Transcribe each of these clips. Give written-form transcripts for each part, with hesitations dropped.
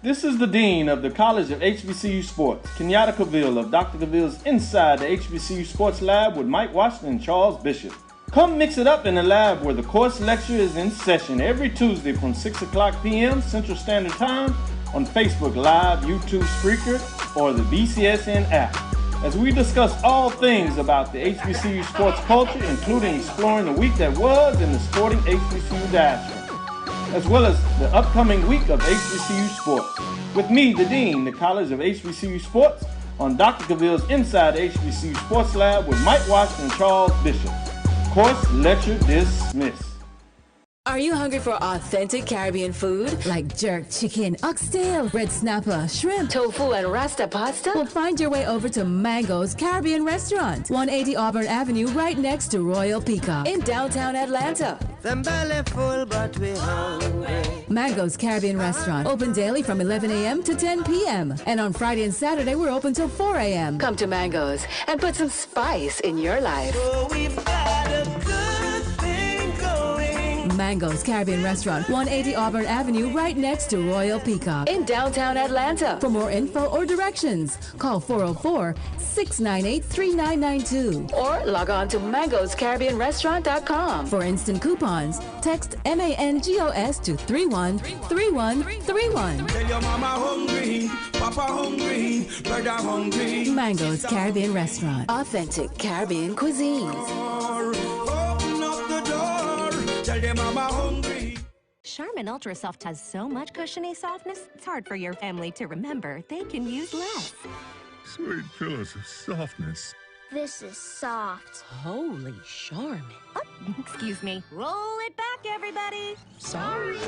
This is the Dean of the College of HBCU Sports, Kenyatta Cavill of Dr. Cavill's Inside the HBCU Sports Lab with Mike Washington and Charles Bishop. Come mix it up in the lab where the course lecture is in session every Tuesday from 6 o'clock p.m. Central Standard Time on Facebook Live, YouTube Spreaker, or the BCSN app, as we discuss all things about the HBCU sports culture, including exploring the week that was in the sporting HBCU diaspora, as well as the upcoming week of HBCU sports. With me, the Dean, the College of HBCU Sports, on Dr. Cavill's Inside the HBCU Sports Lab with Mike Washington and Charles Bishop. Course lecture dismissed. Are you hungry for authentic Caribbean food like jerk chicken, oxtail, red snapper, shrimp, tofu, and rasta pasta? Well, find your way over to Mango's Caribbean Restaurant, 180 Auburn Avenue, right next to Royal Peacock in downtown Atlanta. Them belly full, but we hungry. Mango's Caribbean Restaurant, open daily from 11 a.m. to 10 p.m. And on Friday and Saturday, we're open till 4 a.m. Come to Mango's and put some spice in your life. Oh, we've got a good thing going. Mango's Caribbean Restaurant, 180 Auburn Avenue, right next to Royal Peacock in downtown Atlanta. For more info or directions, call 404-698-3992 or log on to mangoscaribbeanrestaurant.com. For instant coupons, text MANGOS to 313131. Tell your mama hungry, papa hungry, brother hungry. Mango's Caribbean Restaurant, authentic Caribbean cuisines. Open up the door, tell your mama hungry. Charmin Ultra Soft has so much cushiony softness, it's hard for your family to remember they can use less. Sweet pillows of softness. This is soft. Holy Charmin. Oh, excuse me. Roll it back, everybody. Sorry.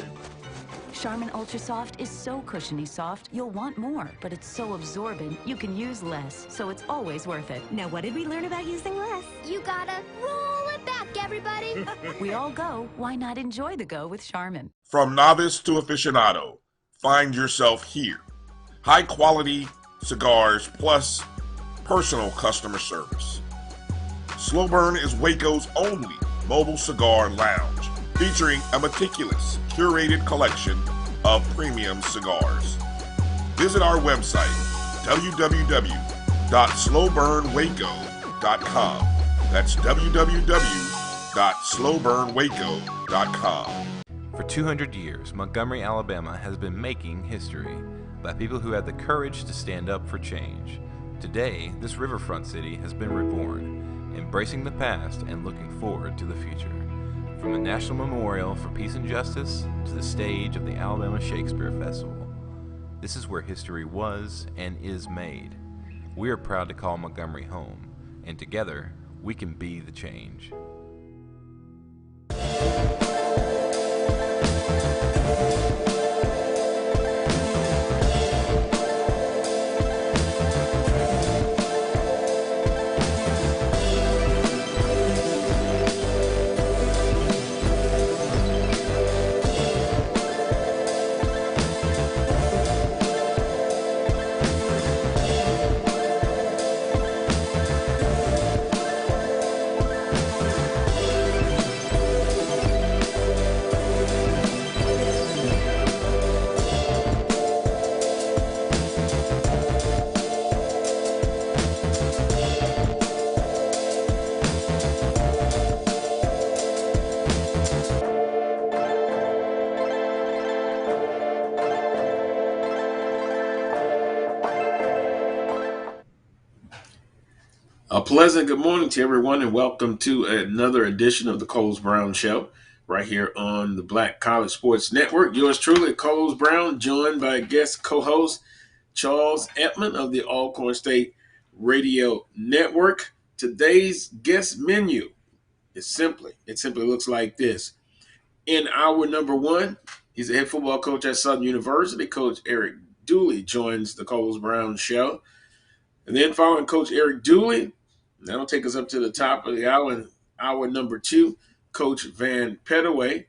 Charmin Ultra Soft is so cushiony soft, you'll want more, but it's so absorbent, you can use less, so it's always worth it. Now, what did we learn about using less? You gotta roll it back, everybody. We all go, why not enjoy the go with Charmin? From novice to aficionado, find yourself here. High quality cigars plus personal customer service. Slow Burn is Waco's only mobile cigar lounge, featuring a meticulous, curated collection of premium cigars. Visit our website, www.slowburnwaco.com. That's www.slowburnwaco.com. For 200 years, Montgomery, Alabama has been making history by people who had the courage to stand up for change. Today, this riverfront city has been reborn, embracing the past and looking forward to the future. From the National Memorial for Peace and Justice to the stage of the Alabama Shakespeare Festival, this is where history was and is made. We are proud to call Montgomery home, and together, we can be the change. A pleasant good morning to everyone, and welcome to another edition of the Coles Brown Show right here on the Black College Sports Network. Yours truly, Coles Brown, joined by guest co-host Charles Edmonds of the Alcorn State Radio Network. Today's guest menu is simply looks like this. In hour number one, he's a head football coach at Southern University. Coach Eric Dooley joins the Coles Brown Show. And then following Coach Eric Dooley, that'll take us up to the top of the hour. In hour number two, Coach Van Pettaway.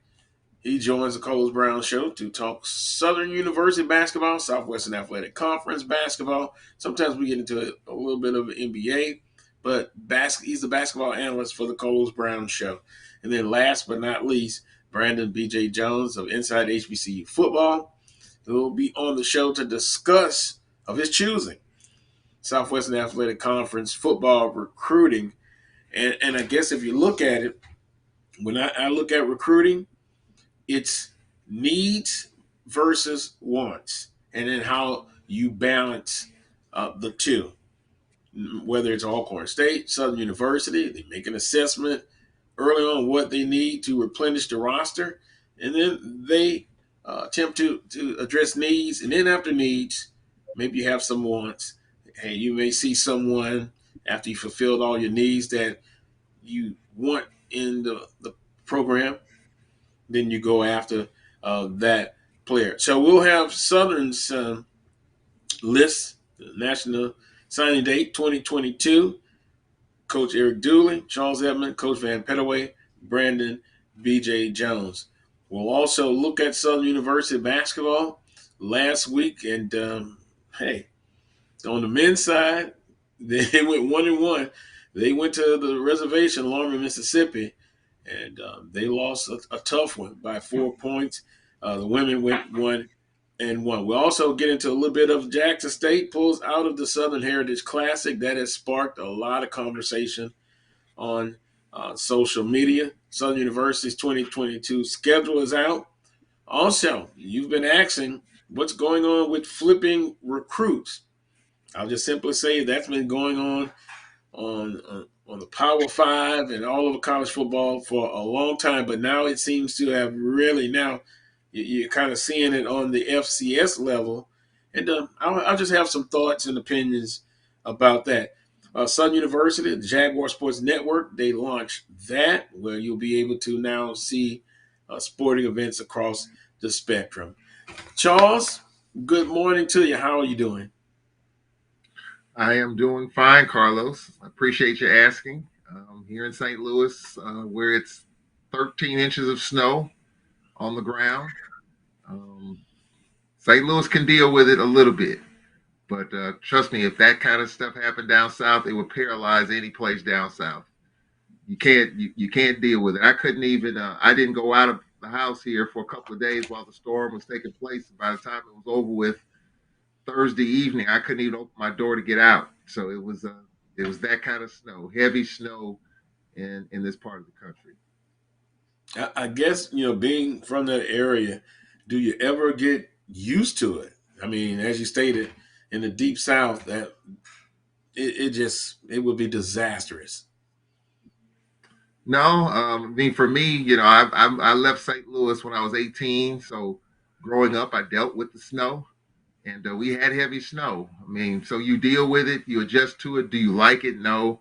He joins the Coles Brown Show to talk Southern University basketball, Southwestern Athletic Conference basketball. Sometimes we get into a little bit of NBA, but he's the basketball analyst for the Coles Brown Show. And then last but not least, Brandon B.J. Jones of Inside HBCU Football. who will be on the show to discuss of his choosing Southwestern Athletic Conference football recruiting. And I guess if you look at it, when I look at recruiting, it's needs versus wants, and then how you balance the two. Whether it's Alcorn State, Southern University, they make an assessment early on what they need to replenish the roster, and then they attempt to address needs, and then after needs, maybe you have some wants. Hey, you may see someone after you fulfilled all your needs that you want in the program, then you go after that player. So we'll have Southern's list, the national signing date 2022. Coach Eric Dooley, Charles Edmonds, Coach Van Pettaway, Brandon B.J. Jones. We'll also look at Southern University basketball last week, and hey, on the men's side, they went 1-1. They went to the reservation, Longmont, Mississippi, and they lost a tough one by 4 points. The women went 1-1. We'll also get into a little bit of Jackson State pulls out of the Southern Heritage Classic. That has sparked a lot of conversation on social media. Southern University's 2022 schedule is out. Also, you've been asking what's going on with flipping recruits. I'll just simply say that's been going on the Power Five and all over college football for a long time, but now it seems to have really you're kind of seeing it on the FCS level, and I'll just have some thoughts and opinions about that. Southern University, the Jaguar Sports Network, they launched that where you'll be able to now see sporting events across the spectrum. Charles, good morning to you. How are you doing? I am doing fine, Carlos. I appreciate you asking. Here in St. Louis, where it's 13 inches of snow on the ground, St. Louis can deal with it a little bit. But trust me, if that kind of stuff happened down south, it would paralyze any place down south. You can't deal with it. I couldn't even. I didn't go out of the house here for a couple of days while the storm was taking place. By the time it was over with Thursday evening, I couldn't even open my door to get out. So it was that kind of snow, heavy snow in this part of the country. I guess, being from that area, do you ever get used to it? I mean, as you stated, in the deep south, that it would be disastrous. No, I mean, for me, I left St. Louis when I was 18. So growing up, I dealt with the snow, and we had heavy snow. I mean, so you deal with it, you adjust to it. Do you like it? No.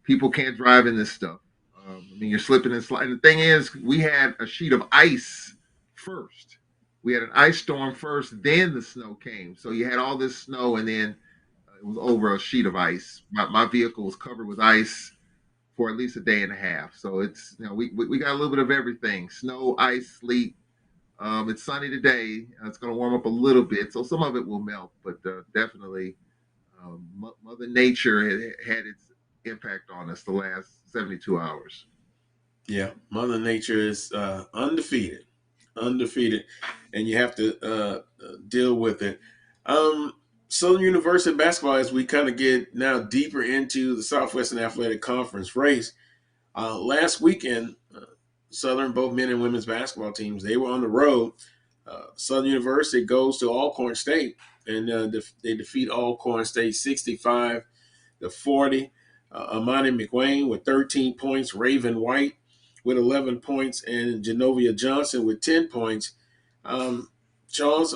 People can't drive in this stuff. I mean, you're slipping and sliding. The thing is, we had a sheet of ice first. We had an ice storm first, then the snow came. So you had all this snow, and then it was over a sheet of ice. My vehicle was covered with ice for at least a day and a half. So it's, we got a little bit of everything: snow, ice, sleet. It's sunny today. It's going to warm up a little bit, so some of it will melt. But definitely, Mother Nature had its impact on us the last 72 hours. Yeah, Mother Nature is undefeated, and you have to deal with it. Southern University basketball, as we kind of get now deeper into the Southwestern Athletic Conference race, last weekend, Southern, both men and women's basketball teams, they were on the road. Southern University goes to Alcorn State, and they defeat Alcorn State 65-40. Amani McWayne with 13 points, Raven White with 11 points, and Genovia Johnson with 10 points. Charles,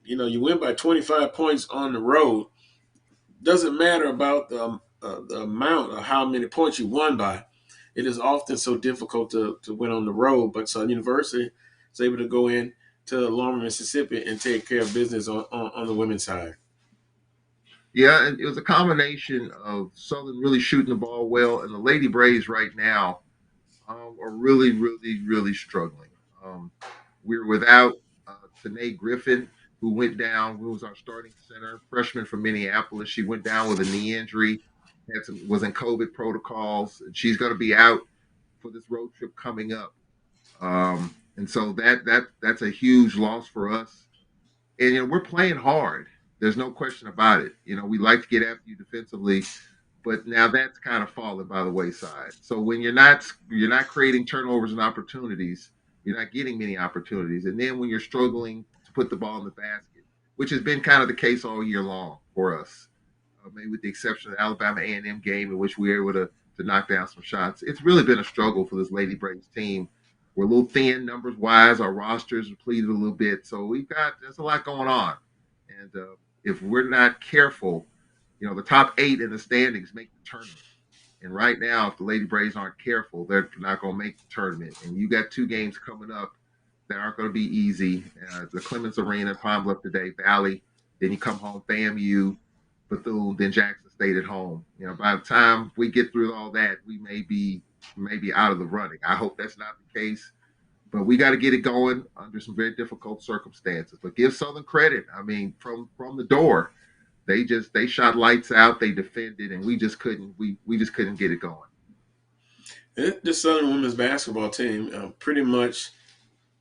you win by 25 points on the road. Doesn't matter about the amount of how many points you won by. It is often so difficult to win on the road, but Southern University is able to go in to Longmont, Mississippi, and take care of business on the women's side. Yeah, and it was a combination of Southern really shooting the ball well, and the Lady Braves right now are really, really, really struggling. We're without Tanae Griffin, who went down, who was our starting center, freshman from Minneapolis. She went down with a knee injury, was in COVID protocols, and she's going to be out for this road trip coming up. And so that's a huge loss for us. And we're playing hard. There's no question about it. We like to get after you defensively, but now that's kind of fallen by the wayside. So when you're not creating turnovers and opportunities, you're not getting many opportunities. And then when you're struggling to put the ball in the basket, which has been kind of the case all year long for us, maybe with the exception of the Alabama A&M game in which we were able to knock down some shots. It's really been a struggle for this Lady Braves team. We're a little thin numbers wise. Our rosters are depleted a little bit. So there's a lot going on. And if we're not careful, the top 8 in the standings make the tournament. And right now, if the Lady Braves aren't careful, they're not going to make the tournament. And you got 2 games coming up that aren't going to be easy. The Clemens Arena, Pine Bluff today, Valley. Then you come home, FAMU, Bethune, then Jackson State at home. By the time we get through all that, we may be out of the running. I hope that's not the case. But we got to get it going under some very difficult circumstances. But give Southern credit. I mean, from the door, they shot lights out. They defended, and we just couldn't get it going. The Southern women's basketball team, pretty much,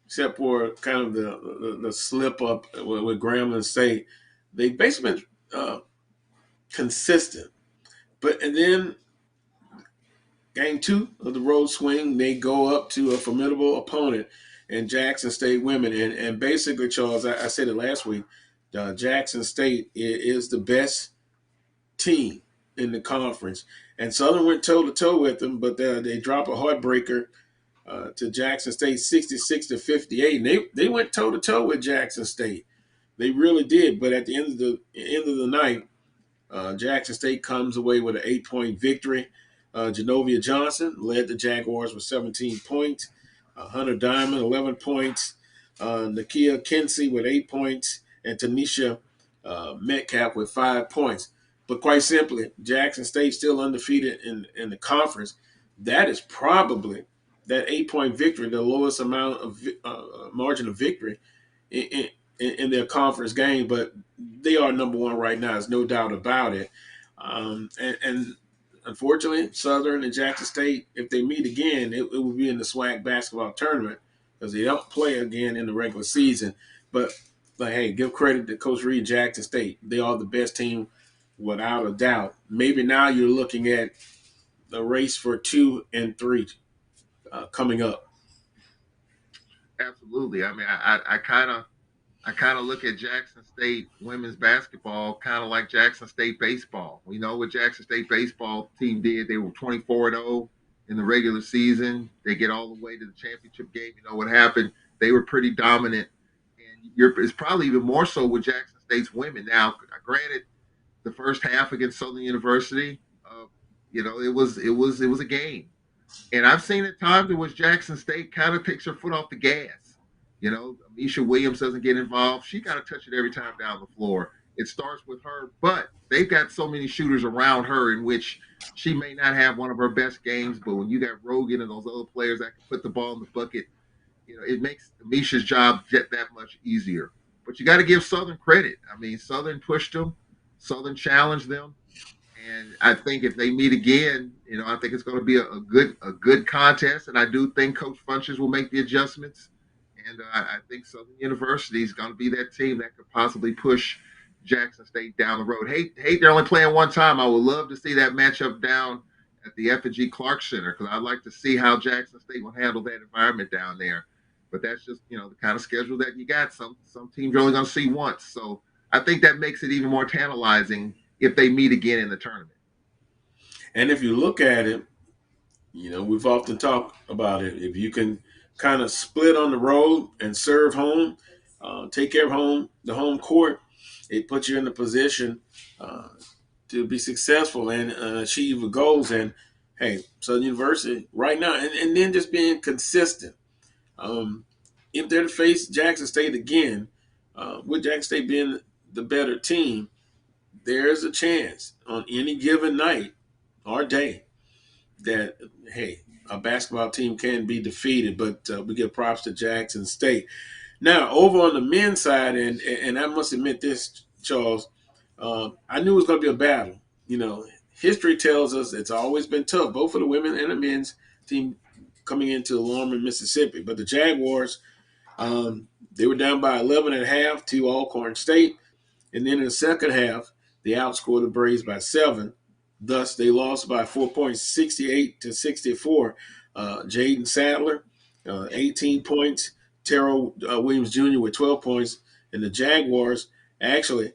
except for kind of the slip up with Grambling State, they basically been consistent. And then game 2 of the road swing, they go up to a formidable opponent in Jackson State women. And basically, Charles, I said it last week, Jackson State is the best team in the conference. And Southern went toe-to-toe with them, but they drop a heartbreaker to Jackson State 66-58. And they went toe-to-toe with Jackson State. They really did. But at the end of the night, Jackson State comes away with an 8-point victory. Genovia Johnson led the Jaguars with 17 points. Hunter Diamond, 11 points. Nakia Kinsey with 8 points. And Tanisha Metcalf with 5 points. But quite simply, Jackson State still undefeated in the conference. That is probably that 8-point victory, the lowest amount of margin of victory in their conference game. But they are number 1 right now. There's no doubt about it. And unfortunately, Southern and Jackson State, if they meet again, it will be in the SWAC basketball tournament because they don't play again in the regular season. But hey, give credit to Coach Reed, Jackson State. They are the best team without a doubt. Maybe now you're looking at the race for 2 and 3 coming up. Absolutely. I mean, I kind of look at Jackson State women's basketball kind of like Jackson State baseball. We know what Jackson State baseball team did. They were 24-0 in the regular season. They get all the way to the championship game. You know what happened? They were pretty dominant. And it's probably even more so with Jackson State's women. Now, granted, the first half against Southern University, it was a game. And I've seen at times in which Jackson State kind of takes her foot off the gas. Misha Williams doesn't get involved. She got to touch it every time down the floor. It starts with her, but they've got so many shooters around her in which she may not have one of her best games, but when you got Rogan and those other players that can put the ball in the bucket, it makes Misha's job that much easier. But you got to give Southern credit. I mean, Southern pushed them. Southern challenged them. And I think if they meet again, I think it's going to be a good contest. And I do think Coach Funches will make the adjustments. And I think Southern University is going to be that team that could possibly push Jackson State down the road. Hate they're only playing one time. I would love to see that matchup down at the F&G Clark Center because I'd like to see how Jackson State will handle that environment down there. But that's just, the kind of schedule that you got. Some teams you're only going to see once. So I think that makes it even more tantalizing if they meet again in the tournament. And if you look at it, we've often talked about it. If you can kind of split on the road and serve home, take care of the home court, it puts you in the position to be successful and achieve your goals. And, hey, Southern University right now, and then just being consistent. If they're to face Jackson State again, with Jackson State being the better team, there's a chance on any given night or day that, hey, a basketball team can be defeated, but we give props to Jackson State. Now, over on the men's side, and I must admit this, Charles, I knew it was going to be a battle. History tells us it's always been tough, both for the women and the men's team coming into Lorman, Mississippi. But the Jaguars They were down by 11 at half to Alcorn State. And then in the second half, they outscored the Braves by 7. Thus, they lost by 4 points, 68-64. Jaden Sadler, 18 points. Terrell Williams Jr. with 12 points. And the Jaguars, actually,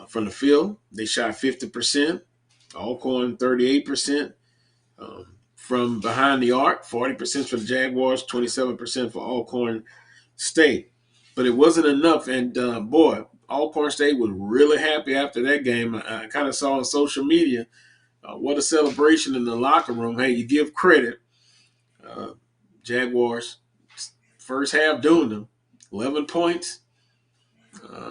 from the field, they shot 50%. Alcorn, 38%. From behind the arc, 40% for the Jaguars, 27% for Alcorn State. But it wasn't enough. And, boy, Alcorn State was really happy after that game. I kind of saw on social media what a celebration in the locker room. Hey, you give credit. Jaguars, first half doing them, 11 points.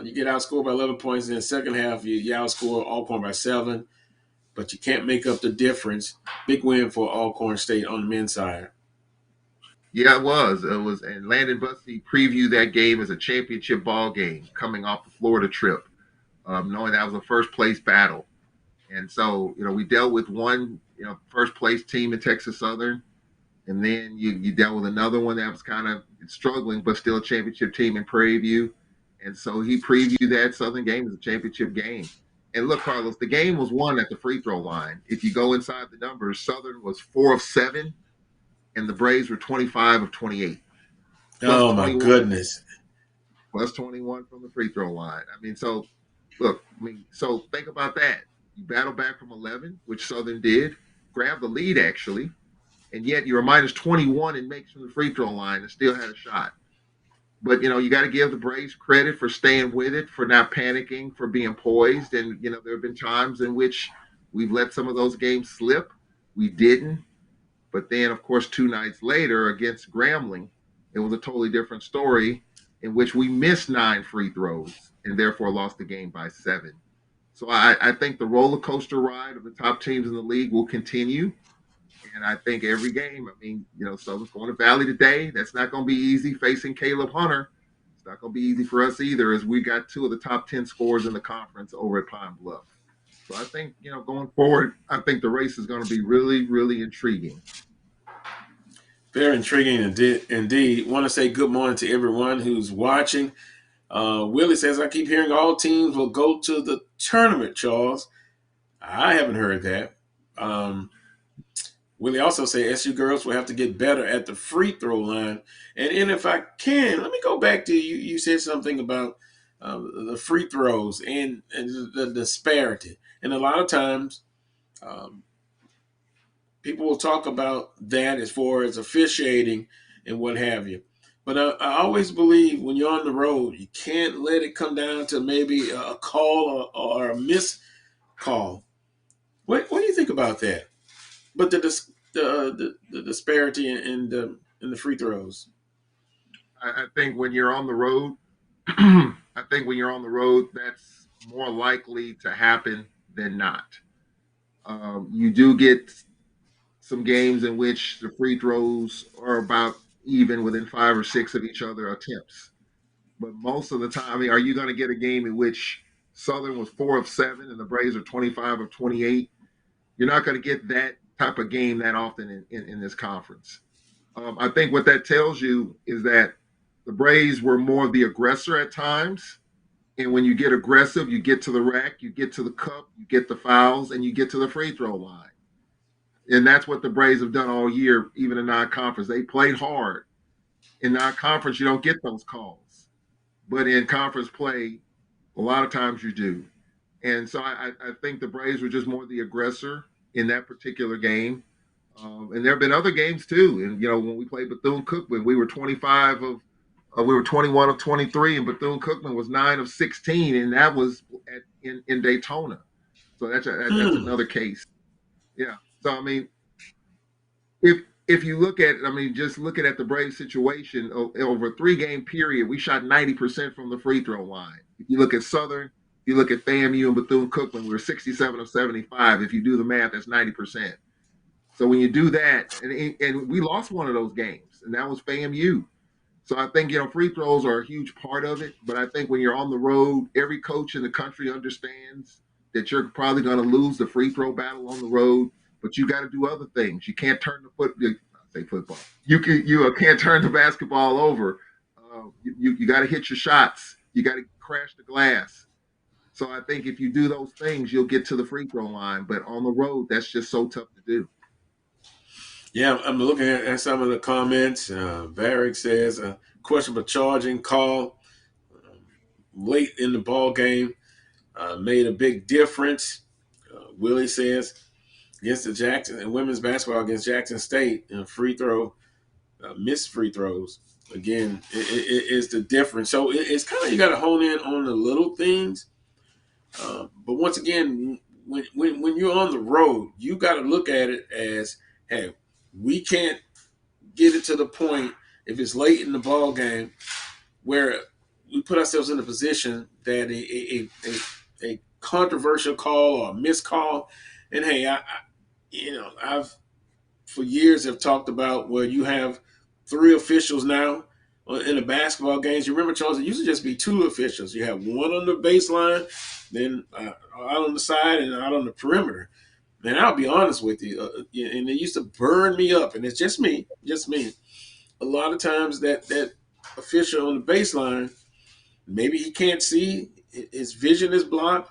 You get outscored by 11 points. In the second half, you outscore Alcorn by 7. But you can't make up the difference. Big win for Alcorn State on the men's side. Yeah, it was. And Landon Bussey previewed that game as a championship ball game coming off the Florida trip, knowing that was a first place battle. And so, we dealt with one, first place team in Texas Southern, and then you dealt with another one that was kind of struggling, but still a championship team in Prairie View. And so he previewed that Southern game as a championship game. And look, Carlos, the game was won at the free throw line. If you go inside the numbers, Southern was 4 of 7, and the Braves were 25 of 28. Oh, my goodness. Plus 21 from the free throw line. So think about that. You battle back from 11, which Southern did, grab the lead, actually, and yet you were minus 21 in makes from the free throw line and still had a shot. But, you got to give the Braves credit for staying with it, for not panicking, for being poised. And, there have been times in which we've let some of those games slip. We didn't. But then, of course, 2 nights later against Grambling, it was a totally different story in which we missed 9 free throws and therefore lost the game by 7. So I think the roller coaster ride of the top teams in the league will continue. And I think every game, Southern's going to Valley today. That's not going to be easy facing Caleb Hunter. It's not going to be easy for us either, as we got 2 of the top 10 scorers in the conference over at Pine Bluff. So I think, going forward, I think the race is going to be really, really intriguing. Very intriguing indeed. Want to say good morning to everyone who's watching. Willie says, I keep hearing all teams will go to the tournament, Charles. I haven't heard that. Willie also said SU girls will have to get better at the free throw line. And if I can, let me go back to you. You said something about the free throws and the disparity. And a lot of times people will talk about that as far as officiating and what have you. But I always believe when you're on the road, you can't let it come down to maybe a call or a missed call. What do you think about that? But the disparity in the free throws. I think when you're on the road, that's more likely to happen than not. You do get some games in which the free throws are about even within 5 or 6 of each other attempts. But most of the time, are you going to get a game in which Southern was 4 of 7 and the Braves are 25 of 28? You're not going to get that type of game that often in this conference. I think what that tells you is that the Braves were more of the aggressor at times. And when you get aggressive, you get to the rack, you get to the cup, you get the fouls, and you get to the free throw line. And that's what the Braves have done all year, even in non-conference. They played hard. In non-conference, you don't get those calls. But in conference play, a lot of times you do. And so I think the Braves were just more the aggressor in that particular game. And there have been other games too. And, when we played Bethune-Cookman, we were 21 of 23, and Bethune-Cookman was 9 of 16, and that was in Daytona. So that's another case. Yeah. So, if you look at, just looking at the Braves situation over a 3-game period, we shot 90% from the free throw line. If you look at Southern, if you look at FAMU and Bethune-Cookman, we were 67 of 75. If you do the math, that's 90%. So when you do that, and we lost one of those games, and that was FAMU. So I think, free throws are a huge part of it. But I think when you're on the road, every coach in the country understands that you're probably going to lose the free throw battle on the road. But you got to do other things. You can't turn football. You can't turn the basketball over. You got to hit your shots. You got to crash the glass. So I think if you do those things, you'll get to the free throw line. But on the road, that's just so tough to do. Yeah, I'm looking at some of the comments. Varick says, questionable charging call late in the ball game made a big difference. Willie says, against the Jackson and women's basketball against Jackson State, free throw, missed free throws. Again, it is the difference. So it's kind of, you got to hone in on the little things. But once again, when you're on the road, you got to look at it as, hey, we can't get it to the point if it's late in the ball game where we put ourselves in a position that a controversial call or a missed call, and hey, I've for years have talked about where you have 3 officials now in the basketball games. You remember, Charles, it used to just be 2 officials. You have one on the baseline, then out on the side and out on the perimeter. And I'll be honest with you, and it used to burn me up, and it's just me. A lot of times that official on the baseline, maybe he can't see, his vision is blocked,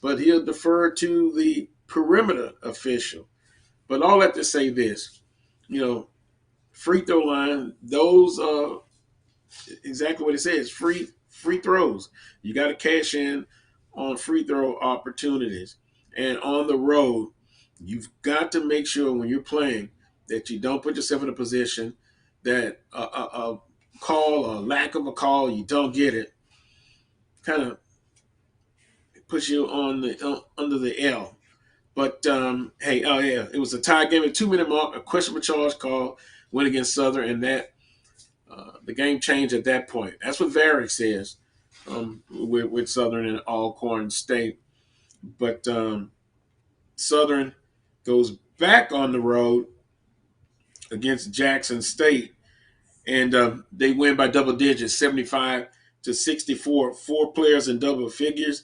but he'll defer to the perimeter official. But all that to say this, free throw line, those are exactly what it says, free throws. You got to cash in on free throw opportunities. And on the road, you've got to make sure when you're playing that you don't put yourself in a position that a call or lack of a call, you don't get it, kind of puts you on the under the L. But hey, oh yeah, it was a tie game at 2-minute mark. A questionable charge call went against Southern, and that the game changed at that point. That's what Varick says with Southern and Alcorn State. But Southern goes back on the road against Jackson State, and they win by double digits, 75-64. 4 players in double figures.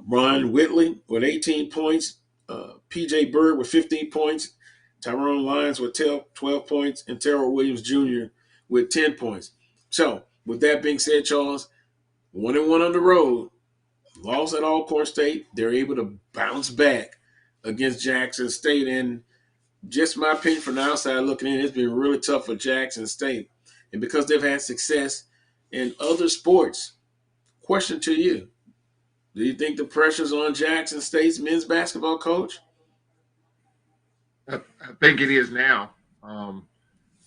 Ron Whitley with 18 points, P.J. Bird with 15 points, Tyrone Lyons with 12 points, and Terrell Williams Jr. with 10 points. So, with that being said, Charles, 1-1 on the road, lost at Alcorn State. They're able to bounce back against Jackson State. And just my opinion from the outside looking in, it's been really tough for Jackson State. And because they've had success in other sports, question to you, do you think the pressure's on Jackson State's men's basketball coach? I think it is now.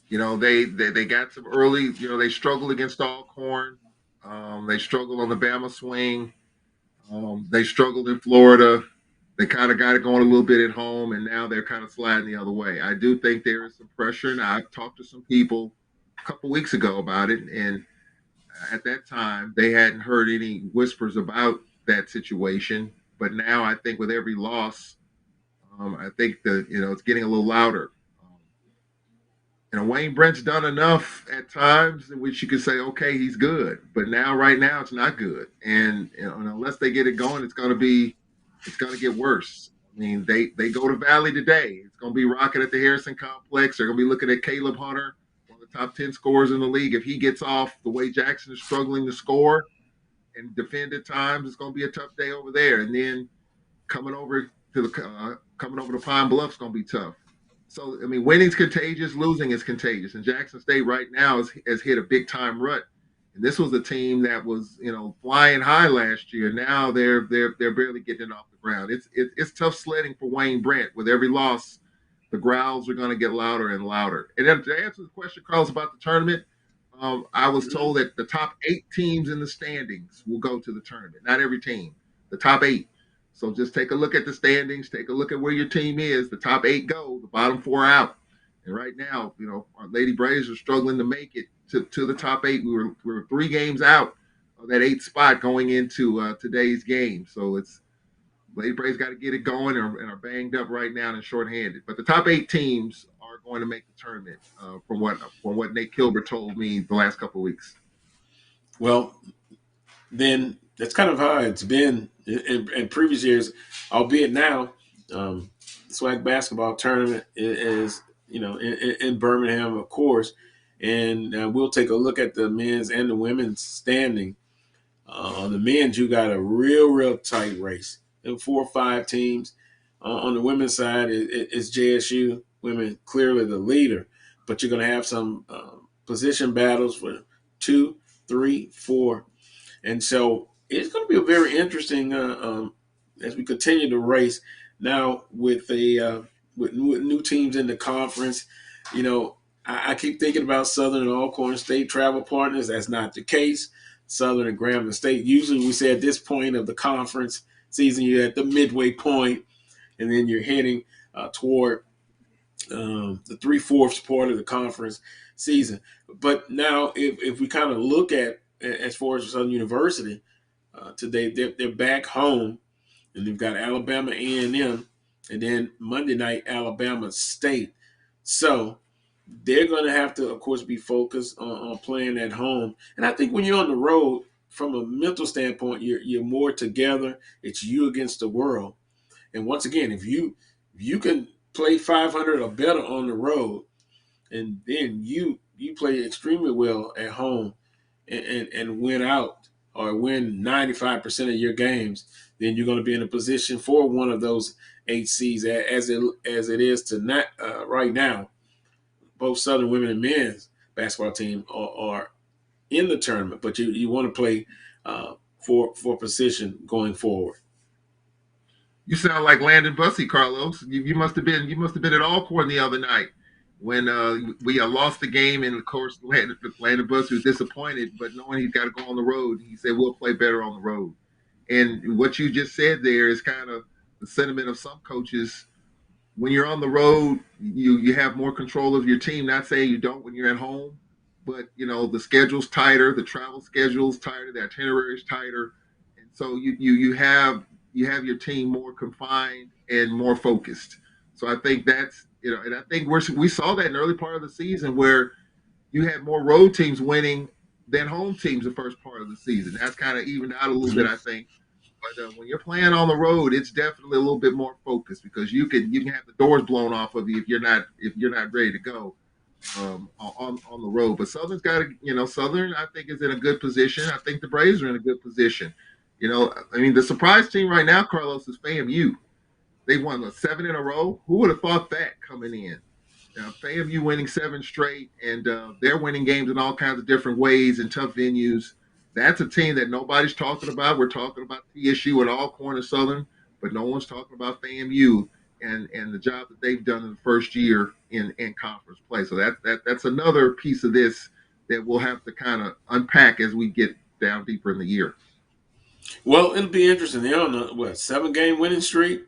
They got some early, they struggled against Alcorn. They struggled on the Bama swing. They struggled in Florida. They kind of got it going a little bit at home, and now they're kind of sliding the other way. I do think there is some pressure, and I've talked to some people a couple weeks ago about it, and at that time, they hadn't heard any whispers about that situation. But now I think with every loss, I think that, it's getting a little louder. Wayne Brent's done enough at times in which you could say, okay, he's good. But right now, it's not good. And unless they get it going, it's going to get worse. I mean, they go to Valley today. It's going to be rocking at the Harrison Complex. They're going to be looking at Caleb Hunter, one of the top 10 scorers in the league. If he gets off the way Jackson is struggling to score and defend at times, it's going to be a tough day over there. And then coming over to Pine Bluff is going to be tough. So, I mean, winning's contagious, losing is contagious. And Jackson State right now has hit a big-time rut. And this was a team that was, flying high last year. Now they're barely getting it off the ground. It's tough sledding for Wayne Brent. With every loss, the growls are going to get louder and louder. And then to answer the question, Carlos, about the tournament, I was told that the top 8 teams in the standings will go to the tournament. Not every team, the top 8. So just take a look at the standings, take a look at where your team is. The top 8 go, the bottom 4 out. And right now, our Lady Braves are struggling to make it to the top 8. We were 3 games out of that 8th spot going into today's game. So it's Lady Braves got to get it going and are banged up right now and shorthanded. But the top 8 teams are going to make the tournament from what Nate Kilbert told me the last couple of weeks. Well, then that's kind of how it's been in previous years, albeit now SWAC basketball tournament is in Birmingham, of course, And we'll take a look at the men's and the women's standing. On the men's, you got a real tight race. There are 4 or 5 teams. On the women's side, it's JSU. Women clearly the leader, but you're going to have some position battles for 2, 3, 4. And so it's going to be a very interesting as we continue to race now with new teams in the conference. You know, I keep thinking about Southern and Alcorn State travel partners. That's not the case. Southern and Grambling State. Usually we say at this point of the conference season, you're at the midway point, and then you're heading toward the 3/4 part of the conference season. But now if we kind of look at as far as Southern University today, they're back home, and they've got Alabama A&M, and then Monday night Alabama State. So they're going to have to, of course, be focused on playing at home. And I think when you're on the road, from a mental standpoint, you're more together. It's you against the world. And once again, if you can play 500 or better on the road, and then you play extremely well at home and win out or win 95% of your games, then you're going to be in a position for one of those 8 seeds as it is tonight, right now. Both Southern women and men's basketball team are in the tournament, but you want to play for position going forward. You sound like Landon Bussey, Carlos. You must have been at Alcorn the other night when we lost the game, and of course Landon Bussey was disappointed, but knowing he's got to go on the road, he said we'll play better on the road. And what you just said there is kind of the sentiment of some coaches. When you're on the road, you have more control of your team. Not saying you don't when you're at home, but the schedule's tighter, the travel schedule's tighter, the itinerary's tighter, and so you have your team more confined and more focused. So I think that's and I think we saw that in the early part of the season where you had more road teams winning than home teams the first part of the season. That's kind of evened out a little bit, I think. But when you're playing on the road, it's definitely a little bit more focused because you can have the doors blown off of you if you're not ready to go on the road. But Southern's got to, Southern I think is in a good position. I think the Braves are in a good position. The surprise team right now, Carlos, is FAMU. They won 7 in a row. Who would have thought that coming in? FAMU winning 7 straight, and they're winning games in all kinds of different ways in tough venues. That's a team that nobody's talking about. We're talking about TSU and Alcorn and Southern, but no one's talking about FAMU and the job that they've done in the first year in conference play. So that's another piece of this that we'll have to kind of unpack as we get down deeper in the year. Well, it'll be interesting. They're on a 7-game winning streak.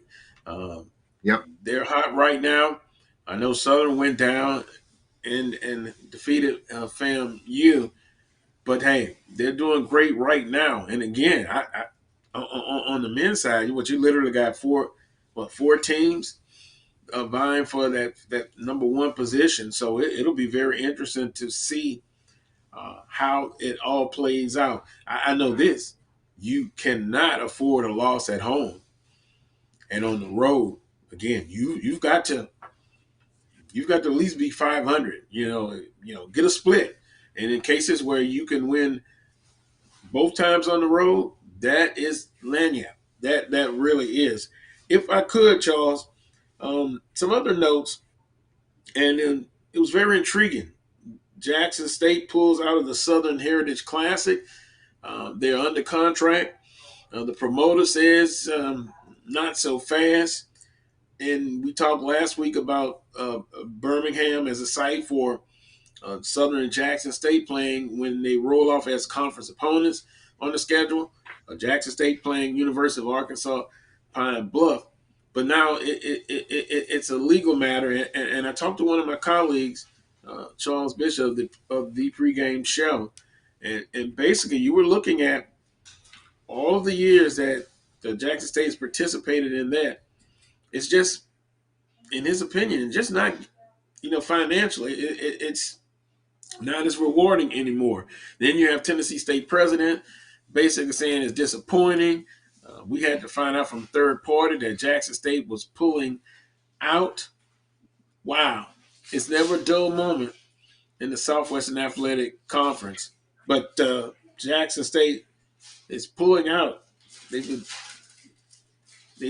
Yep, they're hot right now. I know Southern went down and defeated FAMU. But hey, they're doing great right now. And again, I on the men's side, you literally got 4 teams vying for that number 1 position. So it'll be very interesting to see how it all plays out. I know this: you cannot afford a loss at home, and on the road, again, you've got to at least be 500. Get a split. And in cases where you can win both times on the road, that is lanyard. That really is. If I could, Charles, some other notes, and it was very intriguing. Jackson State pulls out of the Southern Heritage Classic. They're under contract. The promoter says not so fast. And we talked last week about Birmingham as a site for Southern and Jackson State playing when they roll off as conference opponents on the schedule. Jackson State playing University of Arkansas Pine Bluff. But now it's a legal matter. And I talked to one of my colleagues, Charles Bishop, of the pregame show. And basically you were looking at all of the years that the Jackson State has participated in that. It's just, in his opinion, just not, financially, it's not as rewarding anymore. Then you have Tennessee State president basically saying it's disappointing. We had to find out from third party that Jackson State was pulling out. Wow. It's never a dull moment in the Southwestern Athletic Conference. But Jackson State is pulling out. They've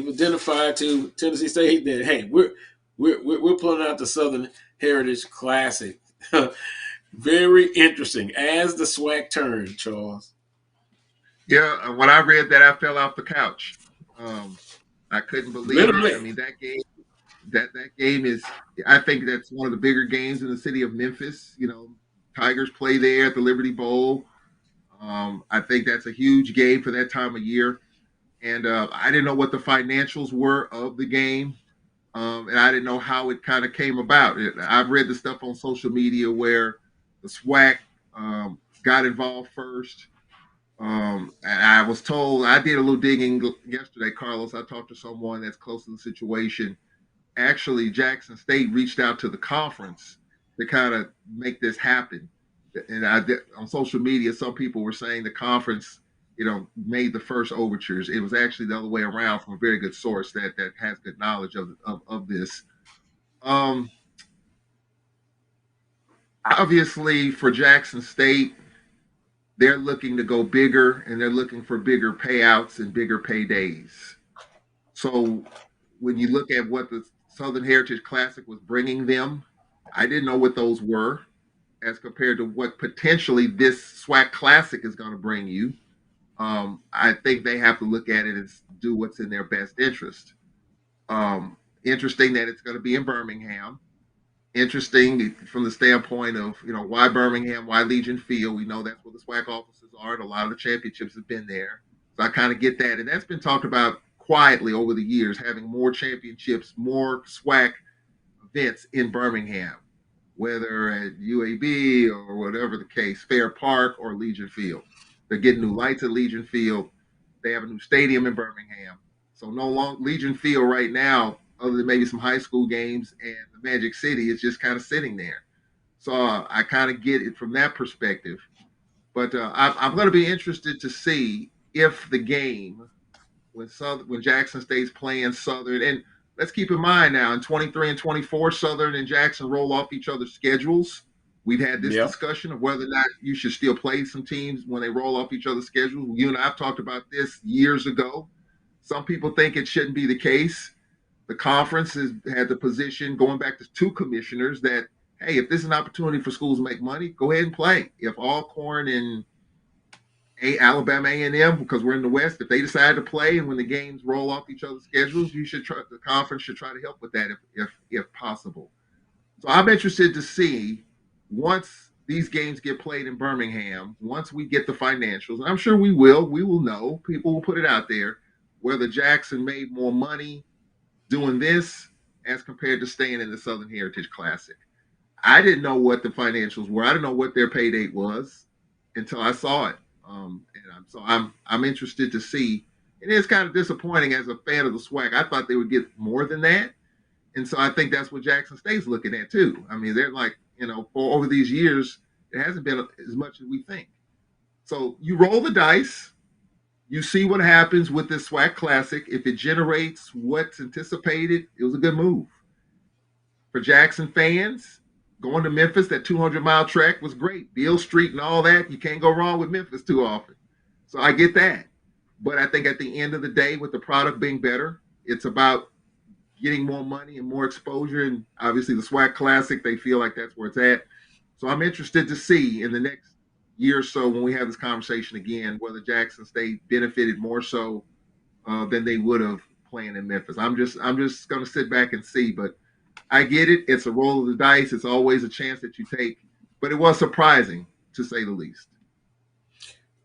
identified to Tennessee State that, hey, we're pulling out the Southern Heritage Classic. Very interesting. As the SWAC turned, Charles. Yeah, when I read that, I fell off the couch. I couldn't believe Literally. it. I mean, that game is. I think that's one of the bigger games in the city of Memphis. You know, Tigers play there at the Liberty Bowl. I think that's a huge game for that time of year. And I didn't know what the financials were of the game, and I didn't know how it kind of came about. I've read the stuff on social media where the SWAC got involved first. And I was told, I did a little digging yesterday, Carlos. I talked to someone that's close to the situation. Actually, Jackson State reached out to the conference to kind of make this happen. And on social media, some people were saying the conference, made the first overtures. It was actually the other way around from a very good source that has good knowledge of this. Obviously, for Jackson State, they're looking to go bigger, and they're looking for bigger payouts and bigger paydays. So when you look at what the Southern Heritage Classic was bringing them, I didn't know what those were as compared to what potentially this SWAC Classic is going to bring you. I think they have to look at it and do what's in their best interest. Interesting that it's going to be in Birmingham. Interesting from the standpoint of, why Birmingham, why Legion Field. We know that's where the SWAC offices are, and a lot of the championships have been there. So I kind of get that. And that's been talked about quietly over the years, having more championships, more SWAC events in Birmingham, whether at UAB or whatever the case, Fair Park or Legion Field. They're getting new lights at Legion Field. They have a new stadium in Birmingham. So no longer Legion Field right now, other than maybe some high school games and the Magic City, is just kind of sitting there. So I kind of get it from that perspective. But I'm going to be interested to see if the game, when Jackson State's playing Southern, and let's keep in mind now, in 23 and 24, Southern and Jackson roll off each other's schedules. We've had this discussion of whether or not you should still play some teams when they roll off each other's schedules. You and I have talked about this years ago. Some people think it shouldn't be the case. The conference has had the position, going back to two commissioners, that, hey, if this is an opportunity for schools to make money, go ahead and play. If Alcorn and Alabama A&M, because we're in the West, if they decide to play and when the games roll off each other's schedules, the conference should try to help with that if possible. So I'm interested to see, once these games get played in Birmingham, once we get the financials, and I'm sure we will know, people will put it out there, whether Jackson made more money doing this as compared to staying in the Southern Heritage Classic. I didn't know what the financials were. I didn't know what their pay date was until I saw it. So I'm interested to see. It is kind of disappointing as a fan of the SWAC. I thought they would get more than that. And so I think that's what Jackson State's looking at too. I mean, they're like, for over these years, it hasn't been as much as we think. So you roll the dice. You see what happens with this SWAC Classic. If it generates what's anticipated, it was a good move. For Jackson fans, going to Memphis, that 200-mile trek was great. Beale Street and all that, you can't go wrong with Memphis too often. So I get that. But I think at the end of the day, with the product being better, it's about getting more money and more exposure. And obviously the SWAC Classic, they feel like that's where it's at. So I'm interested to see in the next year or so, when we have this conversation again, whether Jackson State benefited more so than they would have playing in Memphis. I'm just going to sit back and see, but I get it. It's a roll of the dice. It's always a chance that you take, but it was surprising to say the least.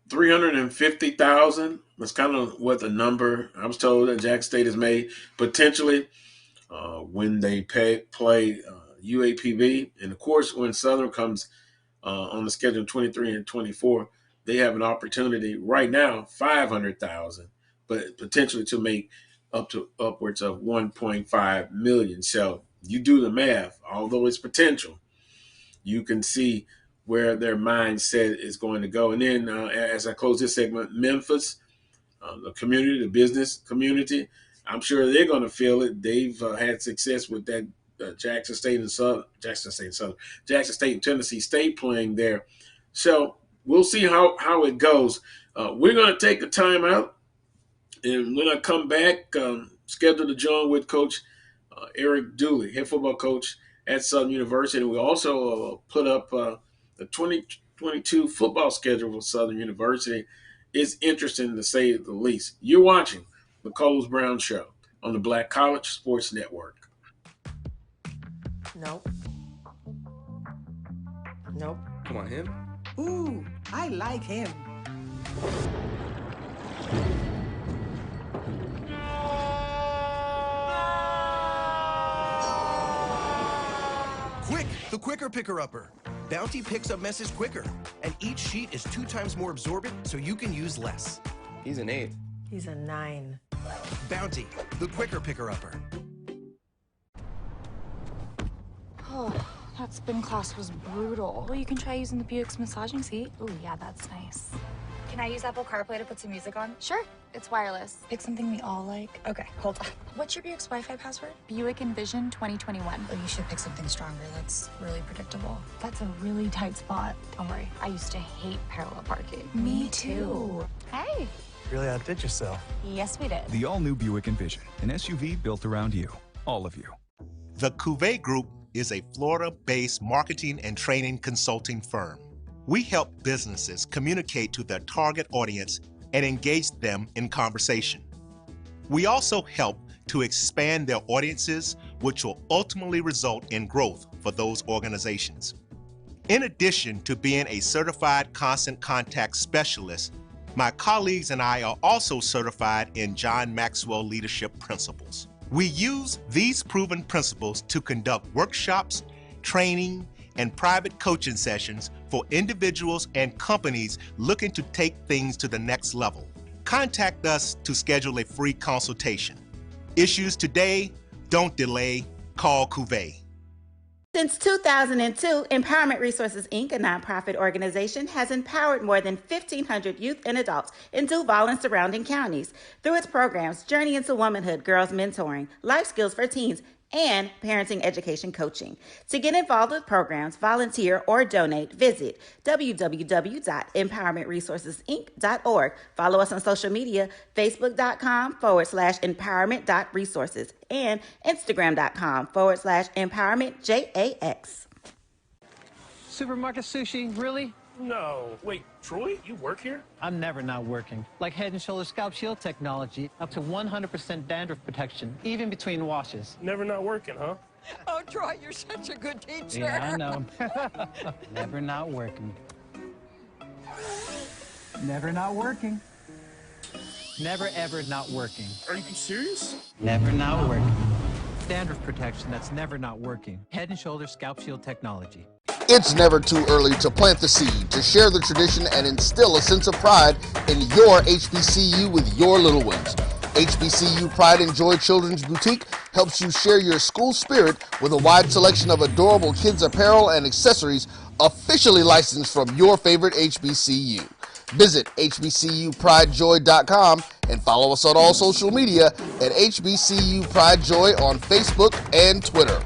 350,000. That's kind of what the number I was told that Jackson State has made potentially when they play UAPB, and of course when Southern comes on the schedule 23 and 24, they have an opportunity right now, 500,000, but potentially to make upwards of 1.5 million. So you do the math, although it's potential, you can see where their mindset is going to go. And then as I close this segment, Memphis, the community, the business community, I'm sure they're going to feel it. They've had success with that Jackson State and Tennessee State playing there. So we'll see how it goes. We're going to take a timeout, and when I come back, scheduled to join with Coach Eric Dooley, head football coach at Southern University. We also put up the 2022 football schedule for Southern University. It's interesting to say the least. You're watching the Coles Brown Show on the Black College Sports Network. Nope. Come on, him? Ooh, I like him. Quick, the quicker picker-upper. Bounty picks up messes quicker, and each sheet is 2 times more absorbent, so you can use less. He's an 8. He's a 9. Bounty, the quicker picker-upper. Oh, that spin class was brutal. Well, you can try using the Buick's massaging seat. Ooh, yeah, that's nice. Can I use Apple CarPlay to put some music on? Sure, it's wireless. Pick something we all like. Okay, hold on. What's your Buick's Wi-Fi password? Buick Envision 2021. Oh, you should pick something stronger. That's really predictable. That's a really tight spot. Don't worry, I used to hate parallel parking. Me too. Hey. Really outdid yourself. Yes, we did. The all-new Buick Envision, an SUV built around you, all of you. The Cuvée Group is a Florida-based marketing and training consulting firm. We help businesses communicate to their target audience and engage them in conversation. We also help to expand their audiences, which will ultimately result in growth for those organizations. In addition to being a certified constant contact specialist, my colleagues and I are also certified in John Maxwell Leadership Principles. We use these proven principles to conduct workshops, training, and private coaching sessions for individuals and companies looking to take things to the next level. Contact us to schedule a free consultation. Issues today, don't delay, call Cuvée. Since 2002, Empowerment Resources, Inc., a nonprofit organization, has empowered more than 1,500 youth and adults in Duval and surrounding counties. Through its programs, Journey into Womanhood, Girls Mentoring, Life Skills for Teens, and Parenting Education Coaching. To get involved with programs, volunteer, or donate, visit www.empowermentresourcesinc.org. Follow us on social media, facebook.com/empowerment.resources and instagram.com/empowermentjax. Supermarket sushi, really? No. Wait, Troy, you work here? I'm never not working. Like Head & Shoulders Scalp Shield technology, up to 100% dandruff protection, even between washes. Never not working, huh? Oh, Troy, you're such a good teacher. Yeah, I know. Never not working. Never not working. Never ever not working. Are you serious? Never not working. Dandruff protection that's never not working. Head & Shoulders Scalp Shield technology. It's never too early to plant the seed, to share the tradition, and instill a sense of pride in your HBCU with your little ones. HBCU Pride and Joy Children's Boutique helps you share your school spirit with a wide selection of adorable kids' apparel and accessories officially licensed from your favorite HBCU. Visit hbcupridejoy.com and follow us on all social media at HBCU Pride Joy on Facebook and Twitter.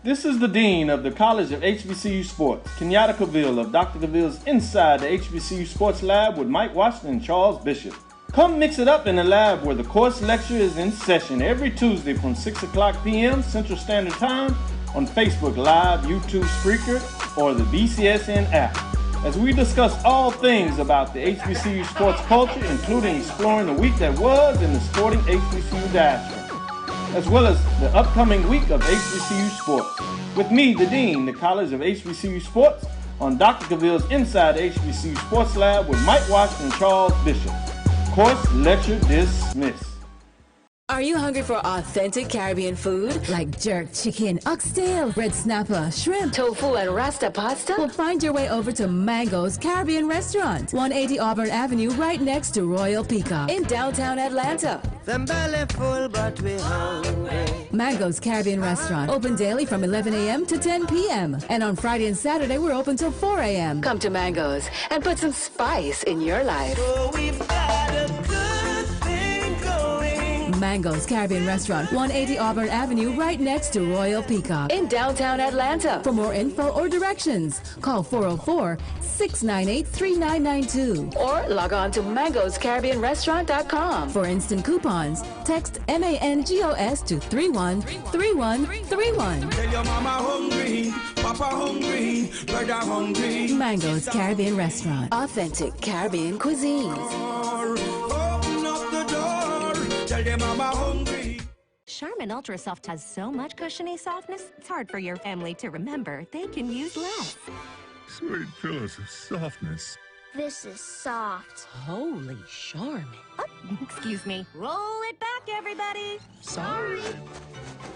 This is the Dean of the College of HBCU Sports, Kenyatta Cavill of Dr. Cavill's Inside the HBCU Sports Lab with Mike Washington and Charles Bishop. Come mix it up in the lab where the course lecture is in session every Tuesday from 6 o'clock p.m. Central Standard Time on Facebook Live, YouTube Spreaker, or the BCSN app, as we discuss all things about the HBCU sports culture, including exploring the week that was in the sporting HBCU diaspora, as well as the upcoming week of HBCU sports. With me, the Dean, the College of HBCU Sports, on Dr. Cavill's Inside the HBCU Sports Lab with Mike Washington and Charles Bishop. Course lecture dismissed. Are you hungry for authentic Caribbean food like jerk chicken, oxtail, red snapper, shrimp, tofu, and rasta pasta? Well, find your way over to Mango's Caribbean Restaurant, 180 Auburn Avenue, right next to Royal Peacock in downtown Atlanta. Them belly full, but we hungry. Mango's Caribbean Restaurant, open daily from 11 a.m. to 10 p.m. And on Friday and Saturday, we're open till 4 a.m. Come to Mango's and put some spice in your life. So we've got a good thing going. Mango's Caribbean Restaurant, 180 Auburn Avenue, right next to Royal Peacock in downtown Atlanta. For more info or directions, call 404-698-3992 or log on to mangoscaribbeanrestaurant.com. For instant coupons, text MANGOS to 313131. Tell your mama hungry, papa hungry, brother hungry. Mango's Caribbean Restaurant. Authentic Caribbean cuisines. Open up the door. Tell your mama hungry. Charmin Ultra Soft has so much cushiony softness, it's hard for your family to remember they can use less. Sweet pillows of softness. This is soft. Holy Charmin. Oh, excuse me. Roll it back, everybody. Sorry.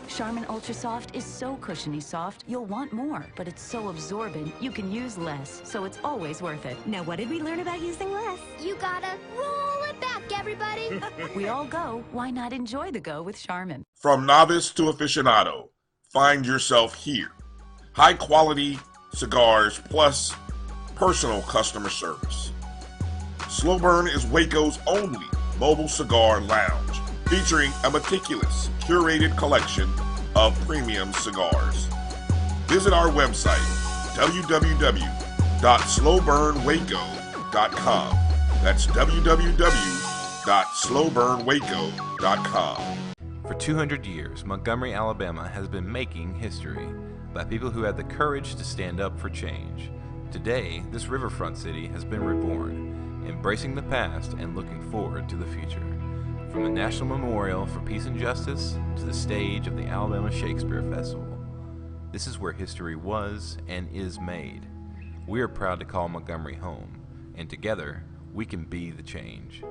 Charmin Ultra Soft is so cushiony soft, you'll want more, but it's so absorbent, you can use less, so it's always worth it. Now, what did we learn about using less? You gotta roll it back, everybody. We all go, why not enjoy the go with Charmin? From novice to aficionado, find yourself here. High quality cigars plus personal customer service. Slow Burn is Waco's only mobile cigar lounge, featuring a meticulous, curated collection of premium cigars. Visit our website, www.slowburnwaco.com. That's www.slowburnwaco.com. For 200 years, Montgomery, Alabama has been making history by people who had the courage to stand up for change. Today, this riverfront city has been reborn, embracing the past and looking forward to the future. From the National Memorial for Peace and Justice to the stage of the Alabama Shakespeare Festival, this is where history was and is made. We are proud to call Montgomery home, and together, we can be the change.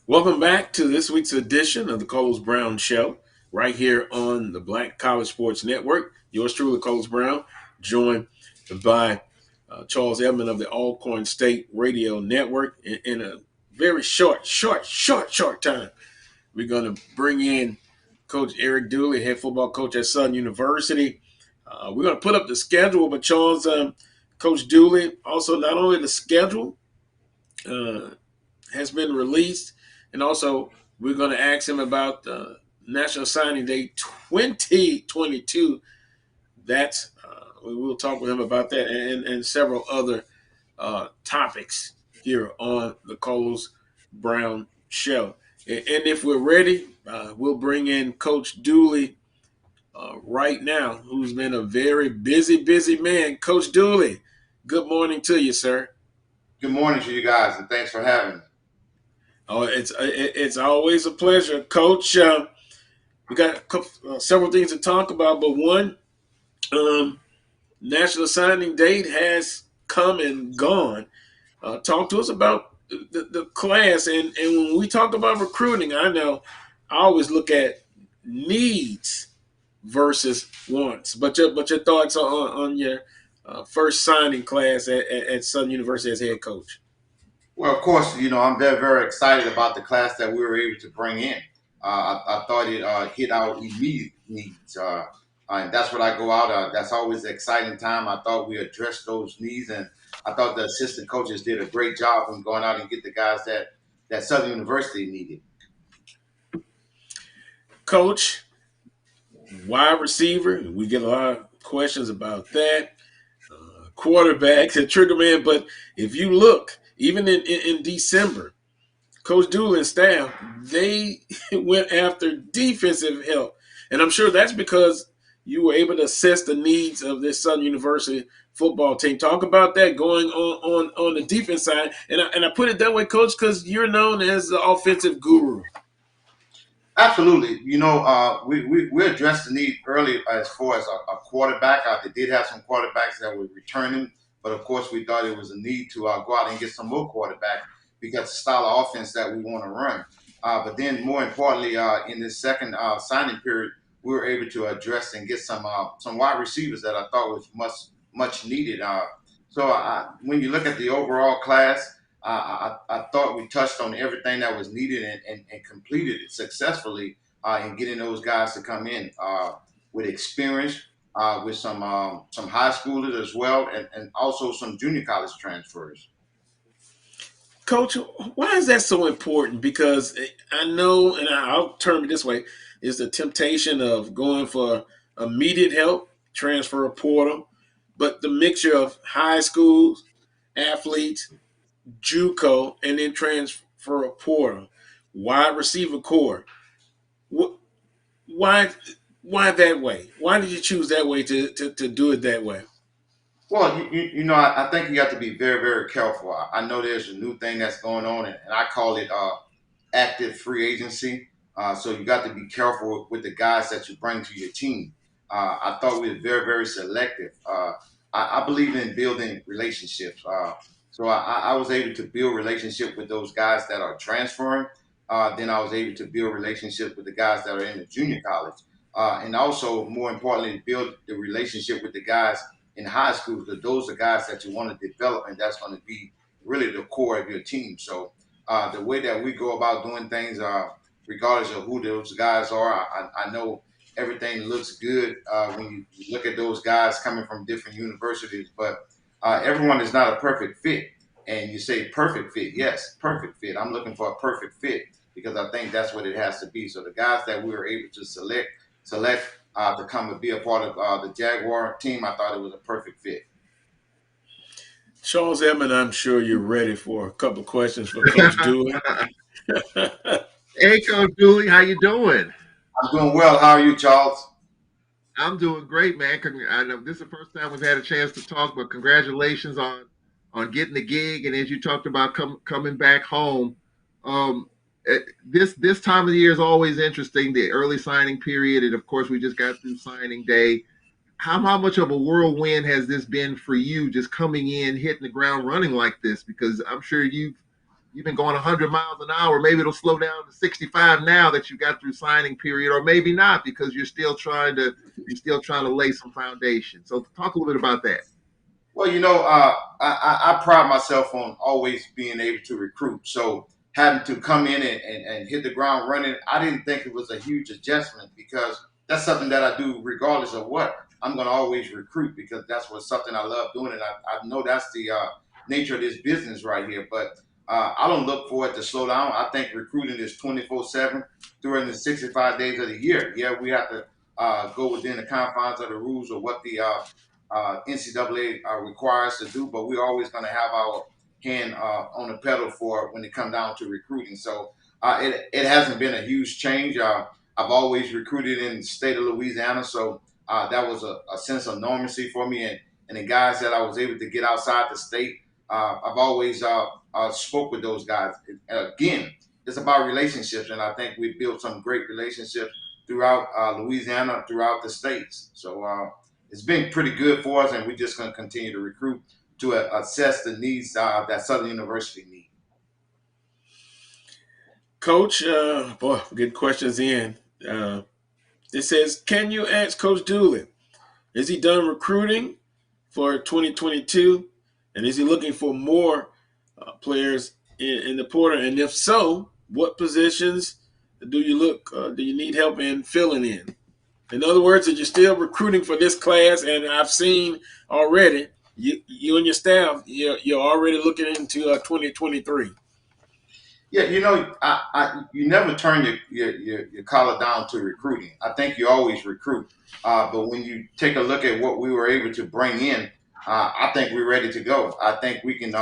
Welcome back to this week's edition of the Coles Brown Show, right here on the Black College Sports Network. Yours truly, Coles Brown, joined by Charles Edmonds of the Alcorn State Radio Network. In a very short time, we're going to bring in Coach Eric Dooley, head football coach at Southern University. We're going to put up the schedule, but Charles, Coach Dooley, also not only the schedule has been released, and also we're going to ask him about National Signing Day 2022. That's we will talk with him about that and several other topics here on the Coles Brown Show. And if we're ready, we'll bring in Coach Dooley right now, who's been a very busy man. Coach Dooley, good morning to you, sir. Good morning to you guys, and thanks for having me. Oh, it's always a pleasure, Coach. We got several things to talk about, but one, National Signing Date has come and gone. Talk to us about the class, and when we talk about recruiting, I know I always look at needs versus wants. But your thoughts on your first signing class at Southern University as head coach? Well, of course, I'm very, very excited about the class that we were able to bring in. I thought it hit our immediate needs. And that's what I go out. That's always an exciting time. I thought we addressed those needs, and I thought the assistant coaches did a great job in going out and get the guys that Southern University needed. Coach, wide receiver, we get a lot of questions about that. Quarterback, the trigger man, but if you look, even in December, Coach Dooley and staff, they went after defensive help. And I'm sure that's because you were able to assess the needs of this Southern University football team. Talk about that going on the defense side. And I put it that way, Coach, because you're known as the offensive guru. Absolutely. We addressed the need early as far as a quarterback. They did have some quarterbacks that were returning, but of course we thought it was a need to go out and get some more quarterbacks because the style of offense that we want to run. But then more importantly, in this second signing period, we were able to address and get some wide receivers that I thought was much needed. When you look at the overall class, I thought we touched on everything that was needed and completed it successfully in getting those guys to come in with experience, with some high schoolers as well, and also some junior college transfers. Coach, why is that so important? Because I know, and I'll term it this way, is the temptation of going for immediate help, transfer portal, but the mixture of high school athletes, JUCO, and then transfer portal, wide receiver core. Why that way? Why did you choose that way to do it that way? Well, I think you have to be very, very careful. I know there's a new thing that's going on, and I call it active free agency. So you got to be careful with the guys that you bring to your team. I thought we were very, very selective. I believe in building relationships. So I was able to build relationship with those guys that are transferring. Then I was able to build relationships with the guys that are in the junior college. And also, more importantly, build the relationship with the guys in high school, because those are guys that you want to develop, and that's going to be really the core of your team. So the way that we go about doing things, regardless of who those guys are, I know everything looks good when you look at those guys coming from different universities, but everyone is not a perfect fit. And you say perfect fit. Yes, perfect fit. I'm looking for a perfect fit because I think that's what it has to be. So the guys that we were able to select to come and be a part of the Jaguar team, I thought it was a perfect fit. Charles Edmonds, I'm sure you're ready for a couple of questions for Coach Dooley. Hey, Coach Dooley, how you doing? I'm doing well. How are you, Charles? I'm doing great, man. I know this is the first time we've had a chance to talk, but congratulations on getting the gig. And as you talked about coming back home, this time of the year is always interesting, the early signing period. And of course, we just got through signing day. How much of a whirlwind has this been for you, just coming in, hitting the ground running like this? Because I'm sure you've been going 100 miles an hour. Maybe it'll slow down to 65 now that you got through signing period, or maybe not, because you're still trying to lay some foundation. So talk a little bit about that. Well, I pride myself on always being able to recruit. So having to come in and hit the ground running, I didn't think it was a huge adjustment, because that's something that I do regardless of what. I'm going to always recruit because that's something I love doing. And I know that's the nature of this business right here. But I don't look for it to slow down. I think recruiting is 24/7 during the 65 days of the year. Yeah, we have to go within the confines of the rules of what the NCAA requires to do, but we're always going to have our hand on the pedal for when it comes down to recruiting. So it hasn't been a huge change. I've always recruited in the state of Louisiana, so that was a sense of normalcy for me. And the guys that I was able to get outside the state, I've always spoke with those guys. Again, it's about relationships, and I think we built some great relationships throughout Louisiana, throughout the states. So it's been pretty good for us, and we're just going to continue to recruit to assess the needs that Southern University needs. Coach, boy, good questions in. It says, can you ask Coach Dooley, is he done recruiting for 2022? And is he looking for more players in the portal? And if so, what positions do you need help in filling in? In other words, are you still recruiting for this class? And I've seen already, you and your staff, you're already looking into 2023. Yeah, you never turn your collar down to recruiting. I think you always recruit. But when you take a look at what we were able to bring in, I think we're ready to go. I think we can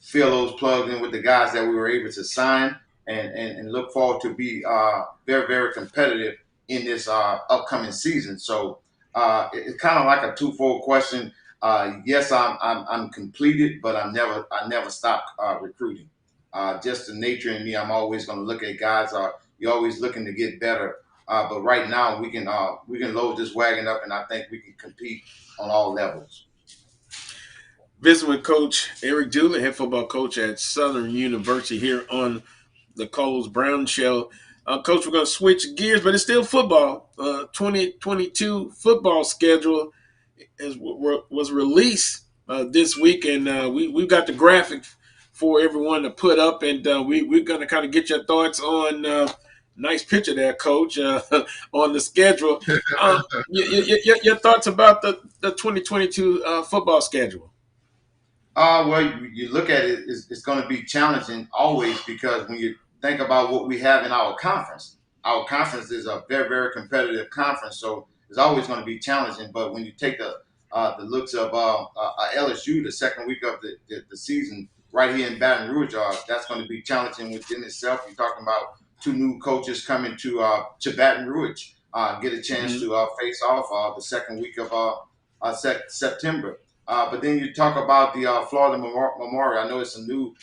fill those plugs in with the guys that we were able to sign, and look forward to be very, very competitive in this upcoming season. So it's kind of like a twofold question. Yes, I'm completed, but I never stop recruiting. Just the nature in me, I'm always going to look at guys. You're always looking to get better. But right now, we can load this wagon up, and I think we can compete on all levels. Visit with Coach Eric Dooley, head football coach at Southern University, here on the Coles Brown Show. Coach, we're going to switch gears, but it's still football. 2022 football schedule was released this week, and we've got the graphic for everyone to put up, and we're going to kind of get your thoughts on nice picture there, Coach, on the schedule. Your thoughts about the 2022 football schedule? Well, you look at it, it's going to be challenging always, because when you think about what we have in our conference is a very, very competitive conference. So it's always going to be challenging. But when you take the looks of LSU, the second week of the season right here in Baton Rouge, that's going to be challenging within itself. You're talking about two new coaches coming to Baton Rouge, get a chance to face off the second week of September. But then you talk about the Florida Memorial. I know it's a new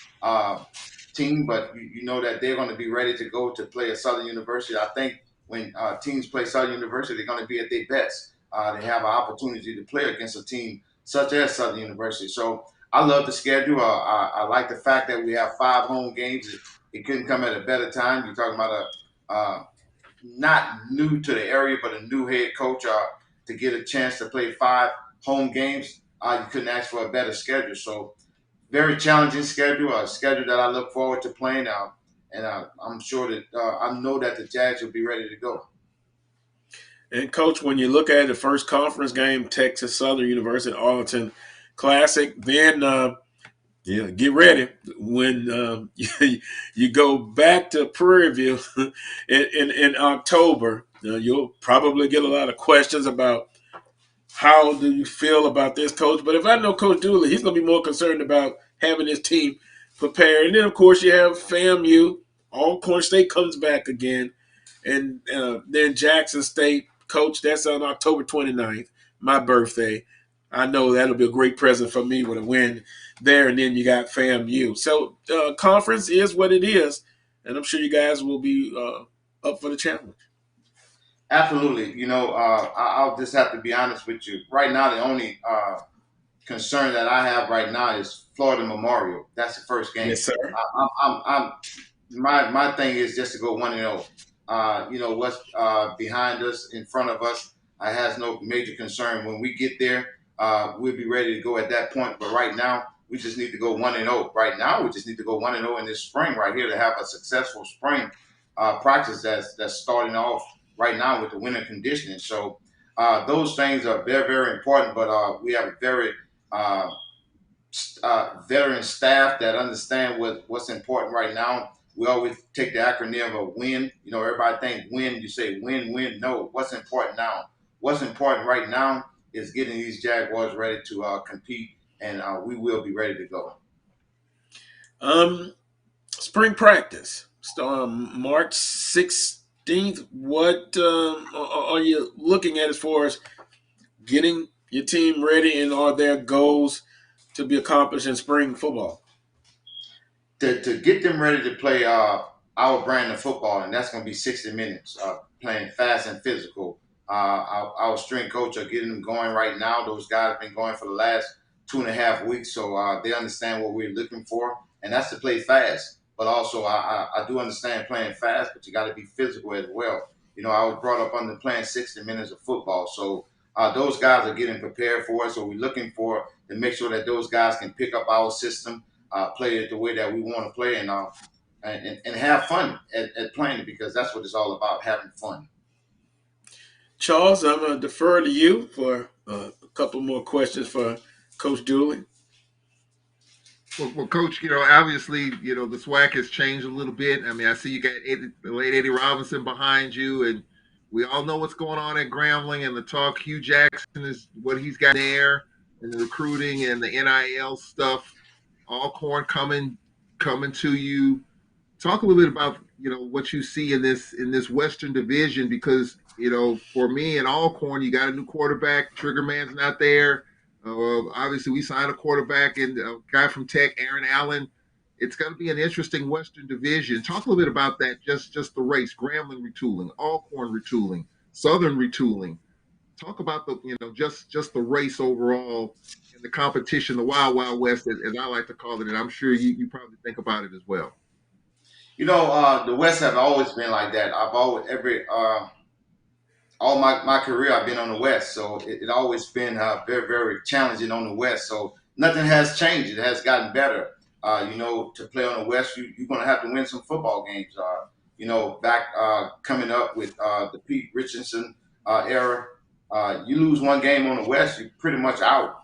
team, but you know that they're going to be ready to go to play at Southern University. I think when teams play Southern University, they're going to be at their best. They have an opportunity to play against a team such as Southern University. So I love the schedule. I like the fact that we have 5 home games. It couldn't come at a better time. You're talking about a not new to the area, but a new head coach to get a chance to play 5 home games. You couldn't ask for a better schedule. So very challenging schedule, a schedule that I look forward to playing out. And I'm sure that I know that the Jags will be ready to go. And, Coach, when you look at the first conference game, Texas Southern University, Arlington Classic, then get ready. When you go back to Prairie View in October, you'll probably get a lot of questions about how do you feel about this, Coach. But if I know Coach Dooley, he's going to be more concerned about having his team prepared. And then, of course, you have FAMU. Alcorn State comes back again. And then Jackson State, Coach, that's on October 29th, my birthday. I know that'll be a great present for me with a win there. And then you got FAMU. So conference is what it is. And I'm sure you guys will be up for the challenge. Absolutely. You know, I'll just have to be honest with you. Right now, the only concern that I have right now is Florida Memorial. That's the first game. Yes, sir. My thing is just to go 1-0. You know, what's behind us, in front of us, I has no major concern. When we get there, we'll be ready to go at that point. But right now, we just need to go 1-0. Right now, we just need to go 1-0 in this spring right here to have a successful spring practice that's starting off right now with the winter conditioning. So those things are very, very important. But we have a very veteran staff that understand what's important right now. We always take the acronym of WIN. You know, everybody think win. You say win, win. No, what's important now? What's important right now is getting these Jaguars ready to compete, and we will be ready to go. Spring practice, March 16th. What are you looking at as far as getting your team ready, and are there goals to be accomplished in spring football? To get them ready to play our brand of football, and that's going to be 60 minutes, playing fast and physical. Our strength coach are getting them going right now. Those guys have been going for the last 2.5 weeks, so they understand what we're looking for, and that's to play fast. But also, I do understand playing fast, but you got to be physical as well. You know, I was brought up under playing 60 minutes of football, so those guys are getting prepared for it. So we're looking for to make sure that those guys can pick up our system, play it the way that we want to play, and have fun at playing it, because that's what it's all about, having fun. Charles, I'm going to defer to you for a couple more questions for Coach Dooley. Well, Coach, you know, obviously, you know, the SWAC has changed a little bit. I mean, I see you got the late Eddie Robinson behind you, and we all know what's going on at Grambling and the talk. Hugh Jackson is what he's got there, and the recruiting and the NIL stuff. Alcorn coming to you. talk a little bit about what you see in this Western Division, because for me in Alcorn, you got a new quarterback. Trigger Man's not there. Obviously, we signed a quarterback and a guy from Tech, Aaron Allen. It's going to be an interesting Western Division. Talk a little bit about that. Just the race, Grambling retooling, Alcorn retooling, Southern retooling. Talk about the just the race overall and the competition, the Wild Wild West, as I like to call it. And I'm sure you probably think about it as well. The West have always been like that. I've always all my career I've been on the West, so it always been very, very challenging on the West. So nothing has changed. It has gotten better. To play on the West, you're going to have to win some football games. Back coming up with the Pete Richardson era, you lose one game on the West, you're pretty much out.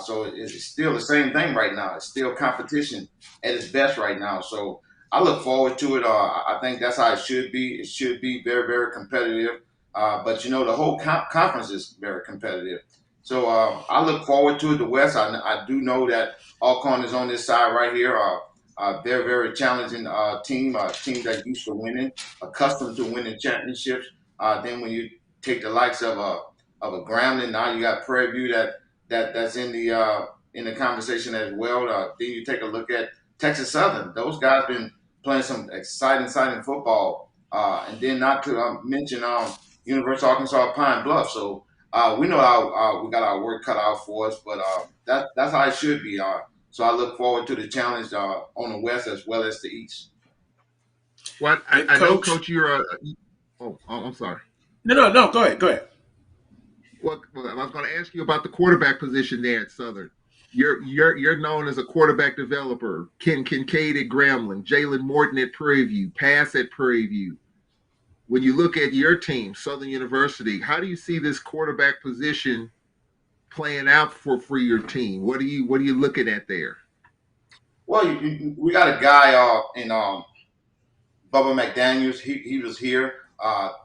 So it's still the same thing right now. It's still competition at its best right now. So I look forward to it. I think that's how it should be. It should be very, very competitive. But the whole conference is very competitive. So I look forward to it. The West, I do know that Alcorn is on this side right here. They're a very challenging team, a team that's used to winning, accustomed to winning championships. Then when you take the likes of a Grambling, now you got Prairie View that's in the conversation as well. Then you take a look at Texas Southern. Those guys been playing some exciting football. And then not to mention University of Arkansas Pine Bluff. So we know we got our work cut out for us, but that's how it should be. So I look forward to the challenge on the West as well as the East. Well, I know, Coach, you're I'm sorry. No, go ahead. Well, I was going to ask you about the quarterback position there at Southern. You're known as a quarterback developer. Ken Kincaid at Grambling, Jalen Morton at Prairie View, Pass at Prairie View. When you look at your team, Southern University, how do you see this quarterback position playing out for your team? What are you looking at there? Well, we got a guy in Bubba McDaniels. He was here.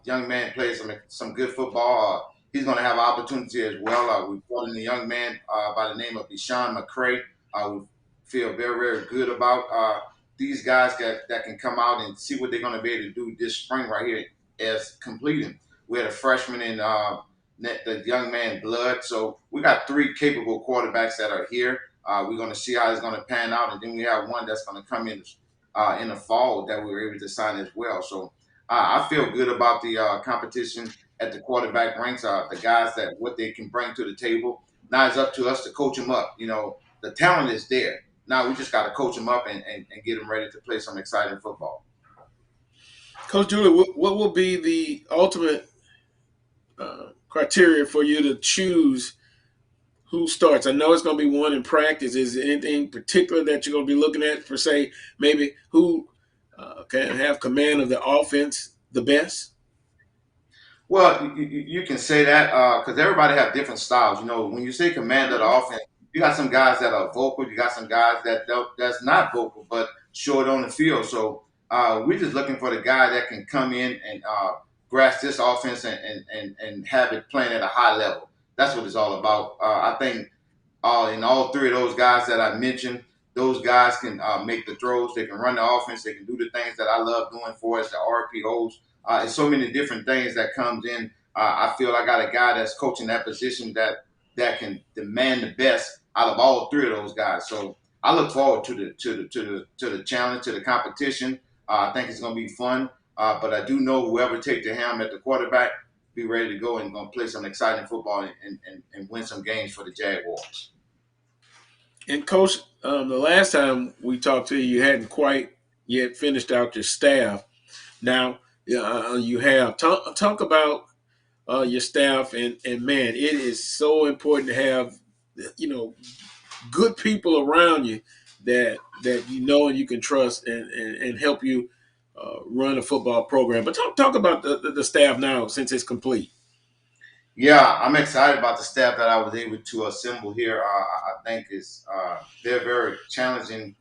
Young man plays some good football. He's going to have opportunity as well. We brought in a young man by the name of Deshaun McCray. We feel very, very good about these guys that can come out and see what they're going to be able to do this spring right here as completing. We had a freshman in the young man Blood. So we got three capable quarterbacks that are here. We're going to see how it's going to pan out. And then we have one that's going to come in the fall that we were able to sign as well. So I feel good about the competition at the quarterback ranks, the guys that what they can bring to the table. Now it's up to us to coach them up. The talent is there. Now we just got to coach them up and get them ready to play some exciting football. Coach Dooley, what will be the ultimate criteria for you to choose who starts? I know it's going to be one in practice. Is there anything particular that you're going to be looking at for, say, maybe who can have command of the offense the best? Well, you can say that because everybody have different styles. When you say command of the offense, you got some guys that are vocal. You got some guys that's not vocal but short on the field. So we're just looking for the guy that can come in and grasp this offense and have it playing at a high level. That's what it's all about. I think in all three of those guys that I mentioned, those guys can make the throws. They can run the offense. They can do the things that I love doing for us, the RPOs. It's so many different things that comes in. I feel I got a guy that's coaching that position that can demand the best out of all three of those guys. So I look forward to the challenge, to the competition. I think it's going to be fun. But I do know whoever take the helm at the quarterback, be ready to go and going to play some exciting football and win some games for the Jaguars. And Coach, the last time we talked to you, you hadn't quite yet finished out your staff. Now you have. Talk about your staff, and man, it is so important to have good people around you that and you can trust and help you run a football program. But talk about the staff now since it's complete. Yeah, I'm excited about the staff that I was able to assemble here. I think it's they're very challenging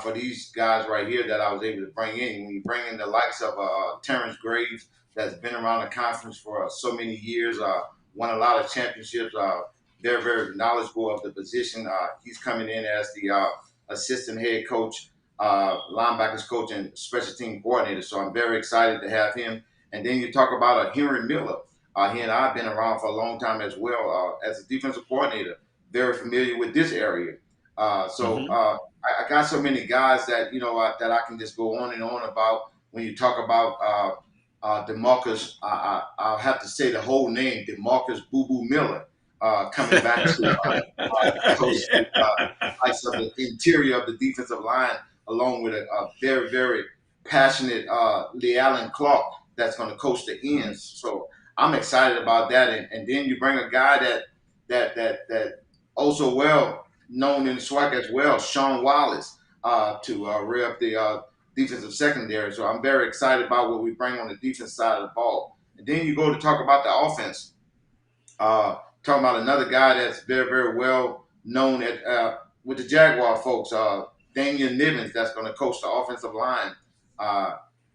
for these guys right here that I was able to bring in. When you bring in the likes of Terrence Graves, that's been around the conference for so many years, won a lot of championships. They're very knowledgeable of the position. He's coming in as the assistant head coach. linebackers coach and special team coordinator. So I'm very excited to have him. And then you talk about Henry Miller. He and I have been around for a long time as well as a defensive coordinator, very familiar with this area. I got so many guys that that I can just go on and on about. When you talk about DeMarcus, I'll have to say the whole name, DeMarcus Boo Boo Miller, coming back to coach likes of the interior of the defensive line, along with a very, very passionate Lee Allen Clark that's going to coach the ends. So I'm excited about that. And then you bring a guy that also well known in the SWAC as well, Sean Wallace, to rear up the defensive secondary. So I'm very excited about what we bring on the defense side of the ball. And then you go to talk about the offense. Talking about another guy that's very, very well known with the Jaguar folks, Daniel Nivens, that's going to coach the offensive line,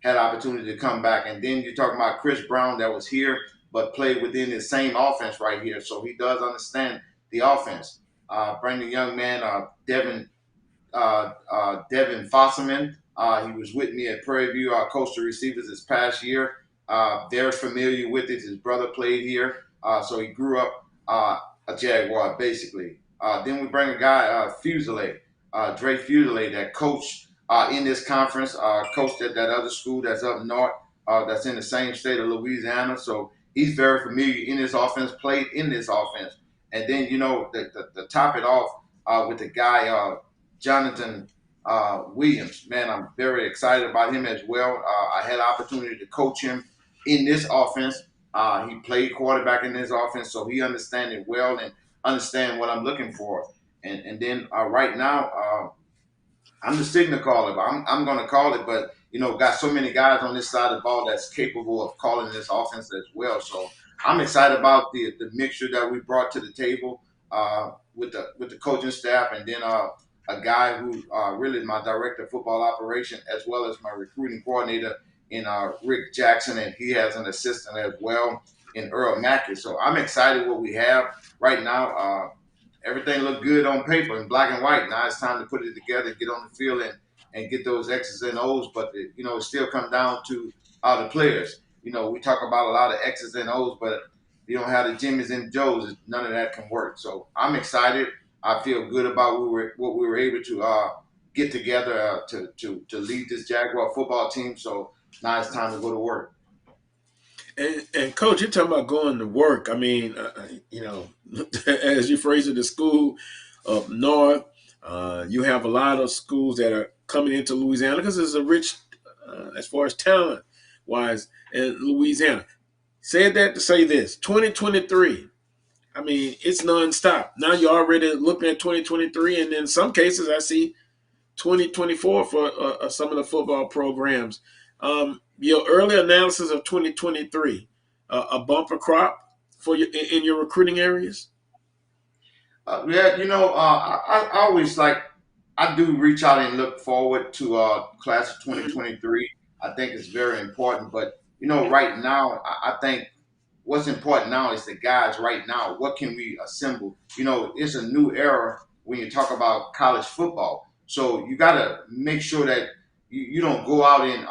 had opportunity to come back. And then you're talking about Chris Brown that was here but played within the same offense right here. So he does understand the offense. Bring the young man, Devin Fosserman. He was with me at Prairie View. I coached the receivers this past year. They're familiar with it. His brother played here. So he grew up a Jaguar, basically. Then we bring a guy, Fusilier, Dre Fusilier, that coached in this conference, coached at that other school that's up north, that's in the same state of Louisiana. So he's very familiar in this offense, played in this offense. And then, to top it off with the guy, Jonathan Williams. Man, I'm very excited about him as well. I had the opportunity to coach him in this offense. He played quarterback in this offense, so he understands it well and understand what I'm looking for. And then right now, I'm the signal caller. But I'm going to call it, but got so many guys on this side of the ball that's capable of calling this offense as well. So I'm excited about the mixture that we brought to the table with the coaching staff, and then a guy who really is my director of football operation as well as my recruiting coordinator in Rick Jackson, and he has an assistant as well in Earl Mackey. So I'm excited what we have right now. Everything looked good on paper in black and white. Now it's time to put it together, get on the field, and get those X's and O's. But it still comes down to the players. We talk about a lot of X's and O's, but if you don't have the Jimmys and Joes, none of that can work. So I'm excited. I feel good about what we were able to get together to lead this Jaguar football team. So now it's time to go to work. And Coach, you're talking about going to work. I mean, as you phrase it, the school up north, you have a lot of schools that are coming into Louisiana because it's a rich, as far as talent-wise, in Louisiana. Said that to say this, 2023, I mean, it's nonstop. Now you're already looking at 2023, and in some cases I see 2024 for some of the football programs. Your early analysis of 2023, a bumper crop for you in your recruiting areas? I always I do reach out and look forward to class of 2023. I think it's very important, but right now, I think what's important now is the guys right now. What can we assemble? It's a new era when you talk about college football. So you got to make sure that you don't go out and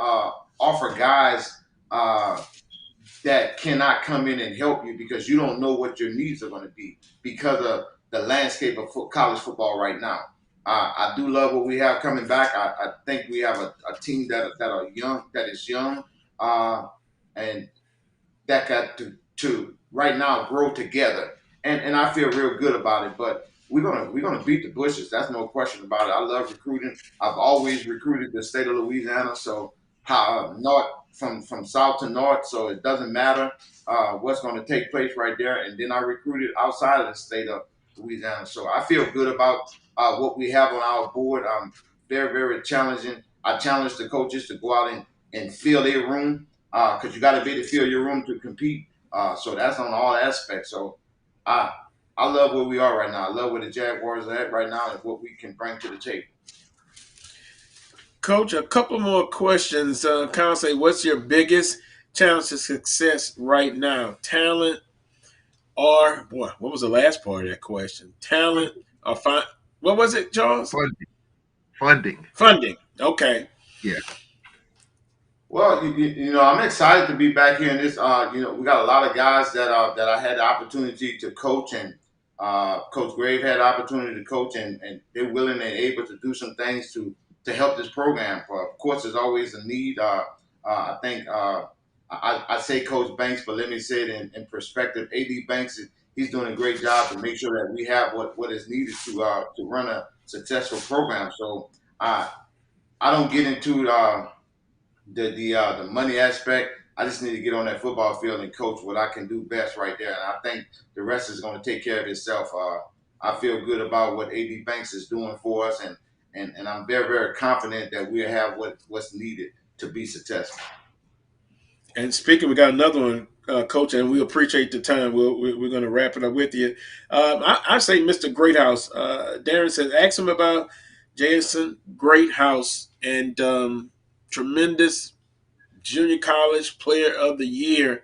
offer guys that cannot come in and help you because you don't know what your needs are going to be because of the landscape of college football right now. I do love what we have coming back. I think we have a team that is young, and that got to right now grow together. And I feel real good about it. But we're gonna beat the bushes. That's no question about it. I love recruiting. I've always recruited the state of Louisiana, so north from south to north. So it doesn't matter what's going to take place right there. And then I recruited outside of the state of Louisiana. So I feel good about what we have on our board. Very, very challenging. I challenge the coaches to go out and fill their room because you got to be able to fill your room to compete. So that's on all aspects. So I love where we are right now. I love where the Jaguars are at right now and what we can bring to the table. Coach, a couple more questions. Say, what's your biggest challenge to success right now? Talent or, what was the last part of that question? Talent or what was it, Charles? Funding. Okay. Yeah. Well, I'm excited to be back here in this. We got a lot of guys that I had the opportunity to coach, and Coach Grave had the opportunity to coach, and they're willing and able to do some things to help this program. Of course, there's always a need. I think I say Coach Banks, but let me say it in perspective. AD Banks, he's doing a great job to make sure that we have what is needed to run a successful program. So I don't get into the money aspect. I just need to get on that football field and coach what I can do best right there. And I think the rest is going to take care of itself. I feel good about what AD Banks is doing for us, and I'm very, very confident that we'll have what's needed to be successful. And speaking, we got another one, Coach, and we appreciate the time. We're going to wrap it up with you. I say Mr. Greathouse. Darren says, ask him about Jason Greathouse and tremendous junior college player of the year.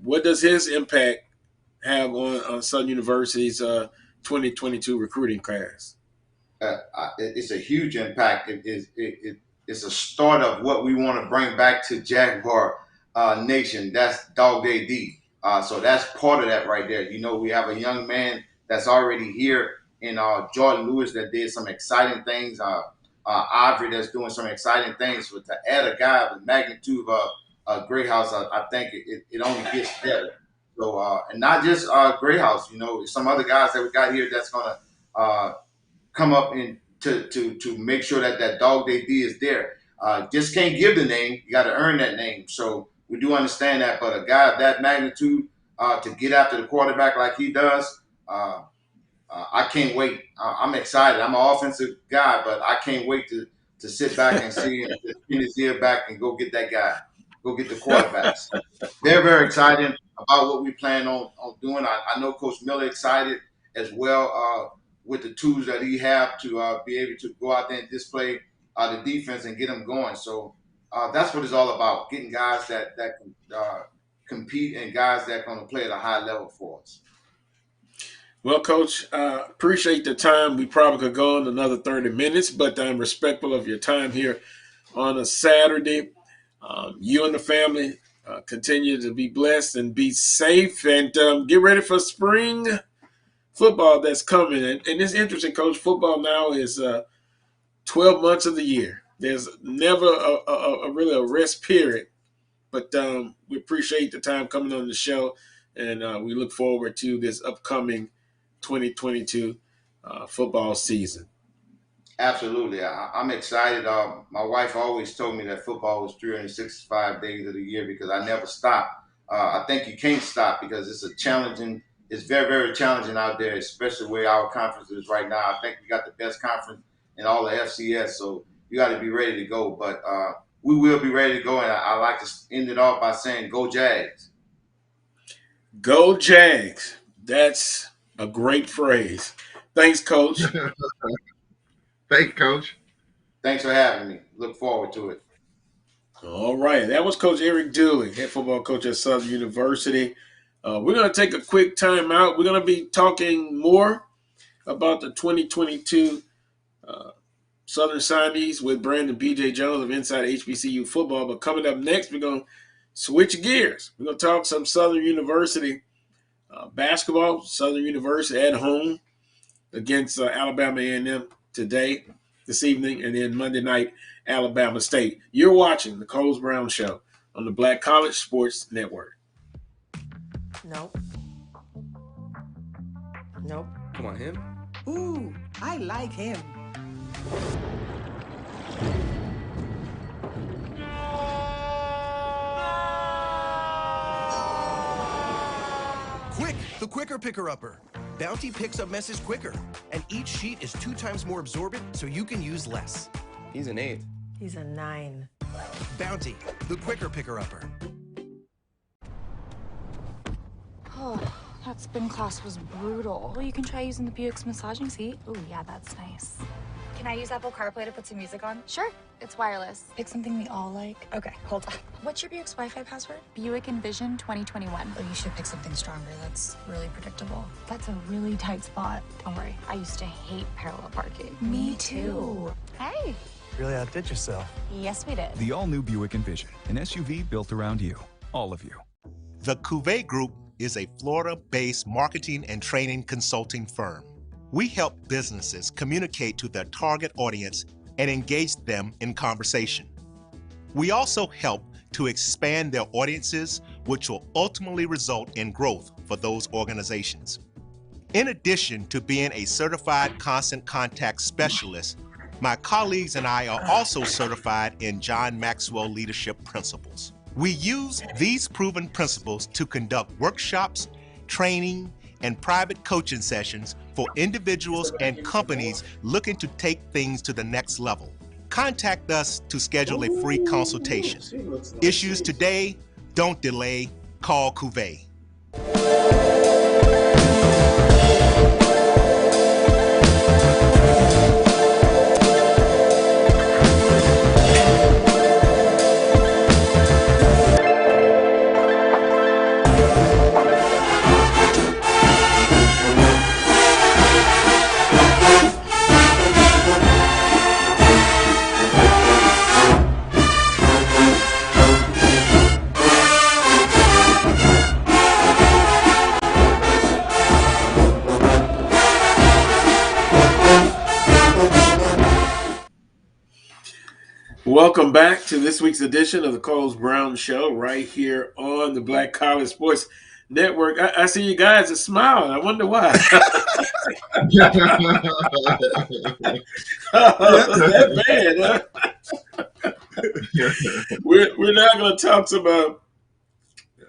What does his impact have on Southern University's 2022 recruiting class? It's a huge impact. It's a start of what we want to bring back to Jaguar Nation. That's Dog Day D. So that's part of that right there. We have a young man that's already here in Jordan Lewis that did some exciting things. Audrey that's doing some exciting things. But to add a guy of the magnitude of Greathouse, I think it only gets better. So and not just Greathouse, some other guys that we got here that's gonna come up and to make sure that Dog Day D is there. Just can't give the name; you got to earn that name. So we do understand that. But a guy of that magnitude to get after the quarterback like he does. I can't wait. I'm excited. I'm an offensive guy, but I can't wait to sit back and see him pin his ear back and go get that guy. Go get the quarterbacks. They're very excited about what we plan on doing. I know Coach Miller excited as well with the tools that he have to be able to go out there and display the defense and get them going. So that's what it's all about, getting guys that can compete and guys that are going to play at a high level for us. Well, Coach, appreciate the time. We probably could go on another 30 minutes, but I'm respectful of your time here on a Saturday. You and the family continue to be blessed and be safe, and get ready for spring football that's coming. And it's interesting, Coach. Football now is 12 months of the year. There's never really a rest period, but we appreciate the time coming on the show, and we look forward to this upcoming 2022 football season. Absolutely. I'm excited. My wife always told me that football was 365 days of the year because I never stop. I think you can't stop because it's very, very challenging out there, especially where our conference is right now. I think we got the best conference in all the FCS, so you got to be ready to go. But we will be ready to go, and I like to end it off by saying, go Jags. Go Jags. That's a great phrase. Thanks, Coach. Thanks, Coach. Thanks for having me. Look forward to it. All right. That was Coach Eric Dooley, head football coach at Southern University. We're going to take a quick time out. We're going to be talking more about the 2022 Southern signees with Brandon B.J. Jones of Inside HBCU Football. But coming up next, we're going to switch gears. We're going to talk some Southern University basketball. Southern University at home against Alabama A&M this evening, and then Monday night, Alabama State. You're watching the Coles Brown Show on the Black College Sports Network. Nope. Come on, him? Ooh, I like him. Quick, the quicker picker-upper. Bounty picks up messes quicker, and each sheet is 2 times more absorbent, so you can use less. He's an 8. He's a 9. Bounty, the quicker picker-upper. Oh, that spin class was brutal. Well, you can try using the Buick's massaging seat. Ooh, yeah, that's nice. Can I use Apple CarPlay to put some music on? Sure, it's wireless. Pick something we all like. Okay, hold on. What's your Buick's Wi-Fi password? Buick Envision 2021. Oh, you should pick something stronger. That's really predictable. That's a really tight spot. Don't worry. I used to hate parallel parking. Me too. Hey. Really outdid yourself. Yes, we did. The all-new Buick Envision, an SUV built around you, all of you. The Cuvée Group is a Florida-based marketing and training consulting firm. We help businesses communicate to their target audience and engage them in conversation. We also help to expand their audiences, which will ultimately result in growth for those organizations. In addition to being a certified constant contact specialist, my colleagues and I are also certified in John Maxwell Leadership Principles. We use these proven principles to conduct workshops, training, and private coaching sessions for individuals and companies looking to take things to the next level. Contact us to schedule a free consultation. Issues today, don't delay, call Cuvée. Welcome back to this week's edition of the Coles Brown Show right here on the Black College Sports Network. I see you guys are smiling. I wonder why. That bad, huh? We're now going to talk some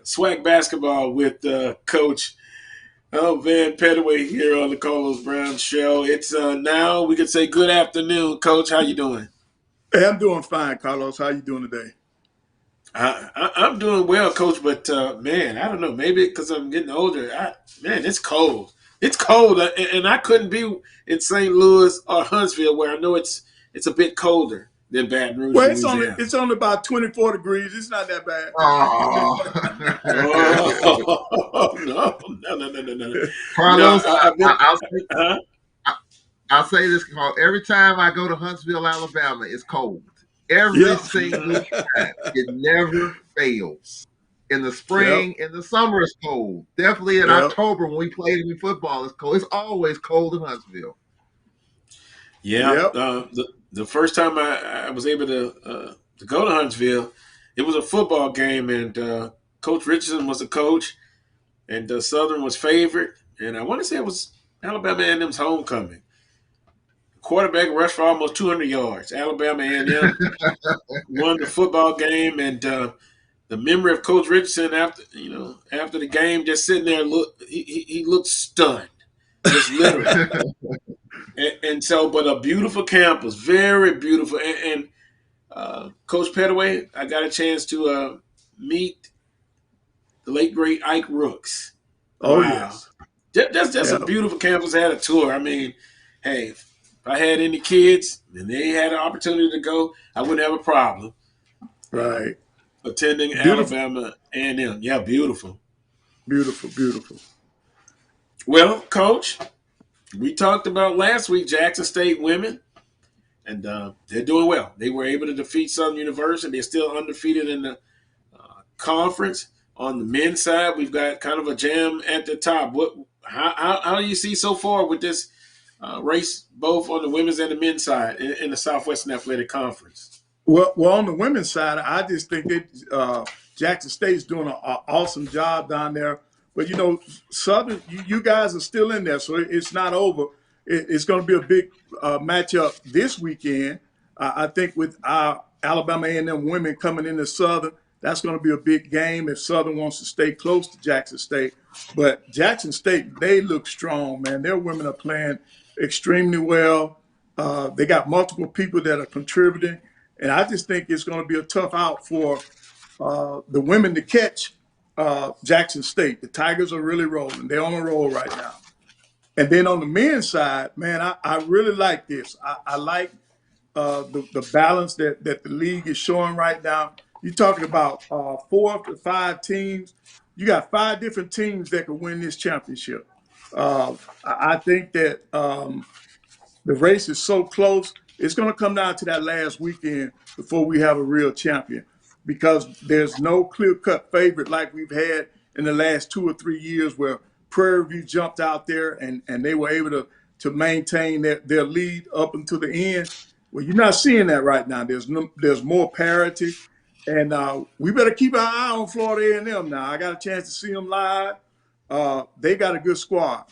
swag basketball with Coach Van Pettaway here on the Coles Brown Show. It's now we could say good afternoon, Coach. How you doing? Hey, I'm doing fine, Carlos. How you doing today? I'm doing well, Coach, but, man, I don't know. Maybe because I'm getting older. Man, it's cold. It's cold, and I couldn't be in St. Louis or Huntsville where I know it's a bit colder than Baton Rouge, Well, Louisiana. it's only about 24 degrees. It's not that bad. No. Carlos, I'll say this, Carl. Every time I go to Huntsville, Alabama, it's cold. Every single time. It never fails. In the spring, in the summer, it's cold. Definitely in October when we played in football, it's cold. It's always cold in Huntsville. Yeah. The first time I was able to go to Huntsville, it was a football game, and Coach Richardson was a coach, and Southern was favored. And I want to say it was Alabama A&M's homecoming. Quarterback rushed for almost 200 yards. Alabama A&M won the football game, and the memory of Coach Richardson after the game, just sitting there, he looked stunned, just literally. and so, but a beautiful campus, very beautiful. And Coach Pettaway, I got a chance to meet the late great Ike Rooks. Oh, wow. Yes, just a beautiful campus. I had a tour. I mean, hey. If I had any kids and they had an opportunity to go, I wouldn't have a problem. Right. Attending beautiful. Alabama A&M. Yeah, beautiful. Beautiful, beautiful. Well, Coach, we talked about last week Jackson State women, and they're doing well. They were able to defeat Southern University. They're still undefeated in the conference. On the men's side, we've got kind of a jam at the top. How do you see so far with this race, both on the women's and the men's side in the Southwestern Athletic Conference? Well, on the women's side, I just think that Jackson State's doing an awesome job down there. But, Southern, you guys are still in there, so it's not over. It's going to be a big matchup this weekend. I think with our Alabama A&M women coming into Southern, that's going to be a big game if Southern wants to stay close to Jackson State. But Jackson State, they look strong, man. Their women are playing extremely well. They got multiple people that are contributing. And I just think it's going to be a tough out for the women to catch Jackson State. The Tigers are really rolling. They're on a roll right now. And then on the men's side, man, I really like this. I like the balance that the league is showing right now. You're talking about 4 to 5 teams. You got 5 different teams that could win this championship. I think that the race is so close. It's going to come down to that last weekend before we have a real champion, because there's no clear-cut favorite like we've had in the last 2 or 3 years where Prairie View jumped out there and they were able to maintain their lead up until the end. Well, you're not seeing that right now. There's more parity, and we better keep our eye on Florida A&M now. I got a chance to see them live. They got a good squad.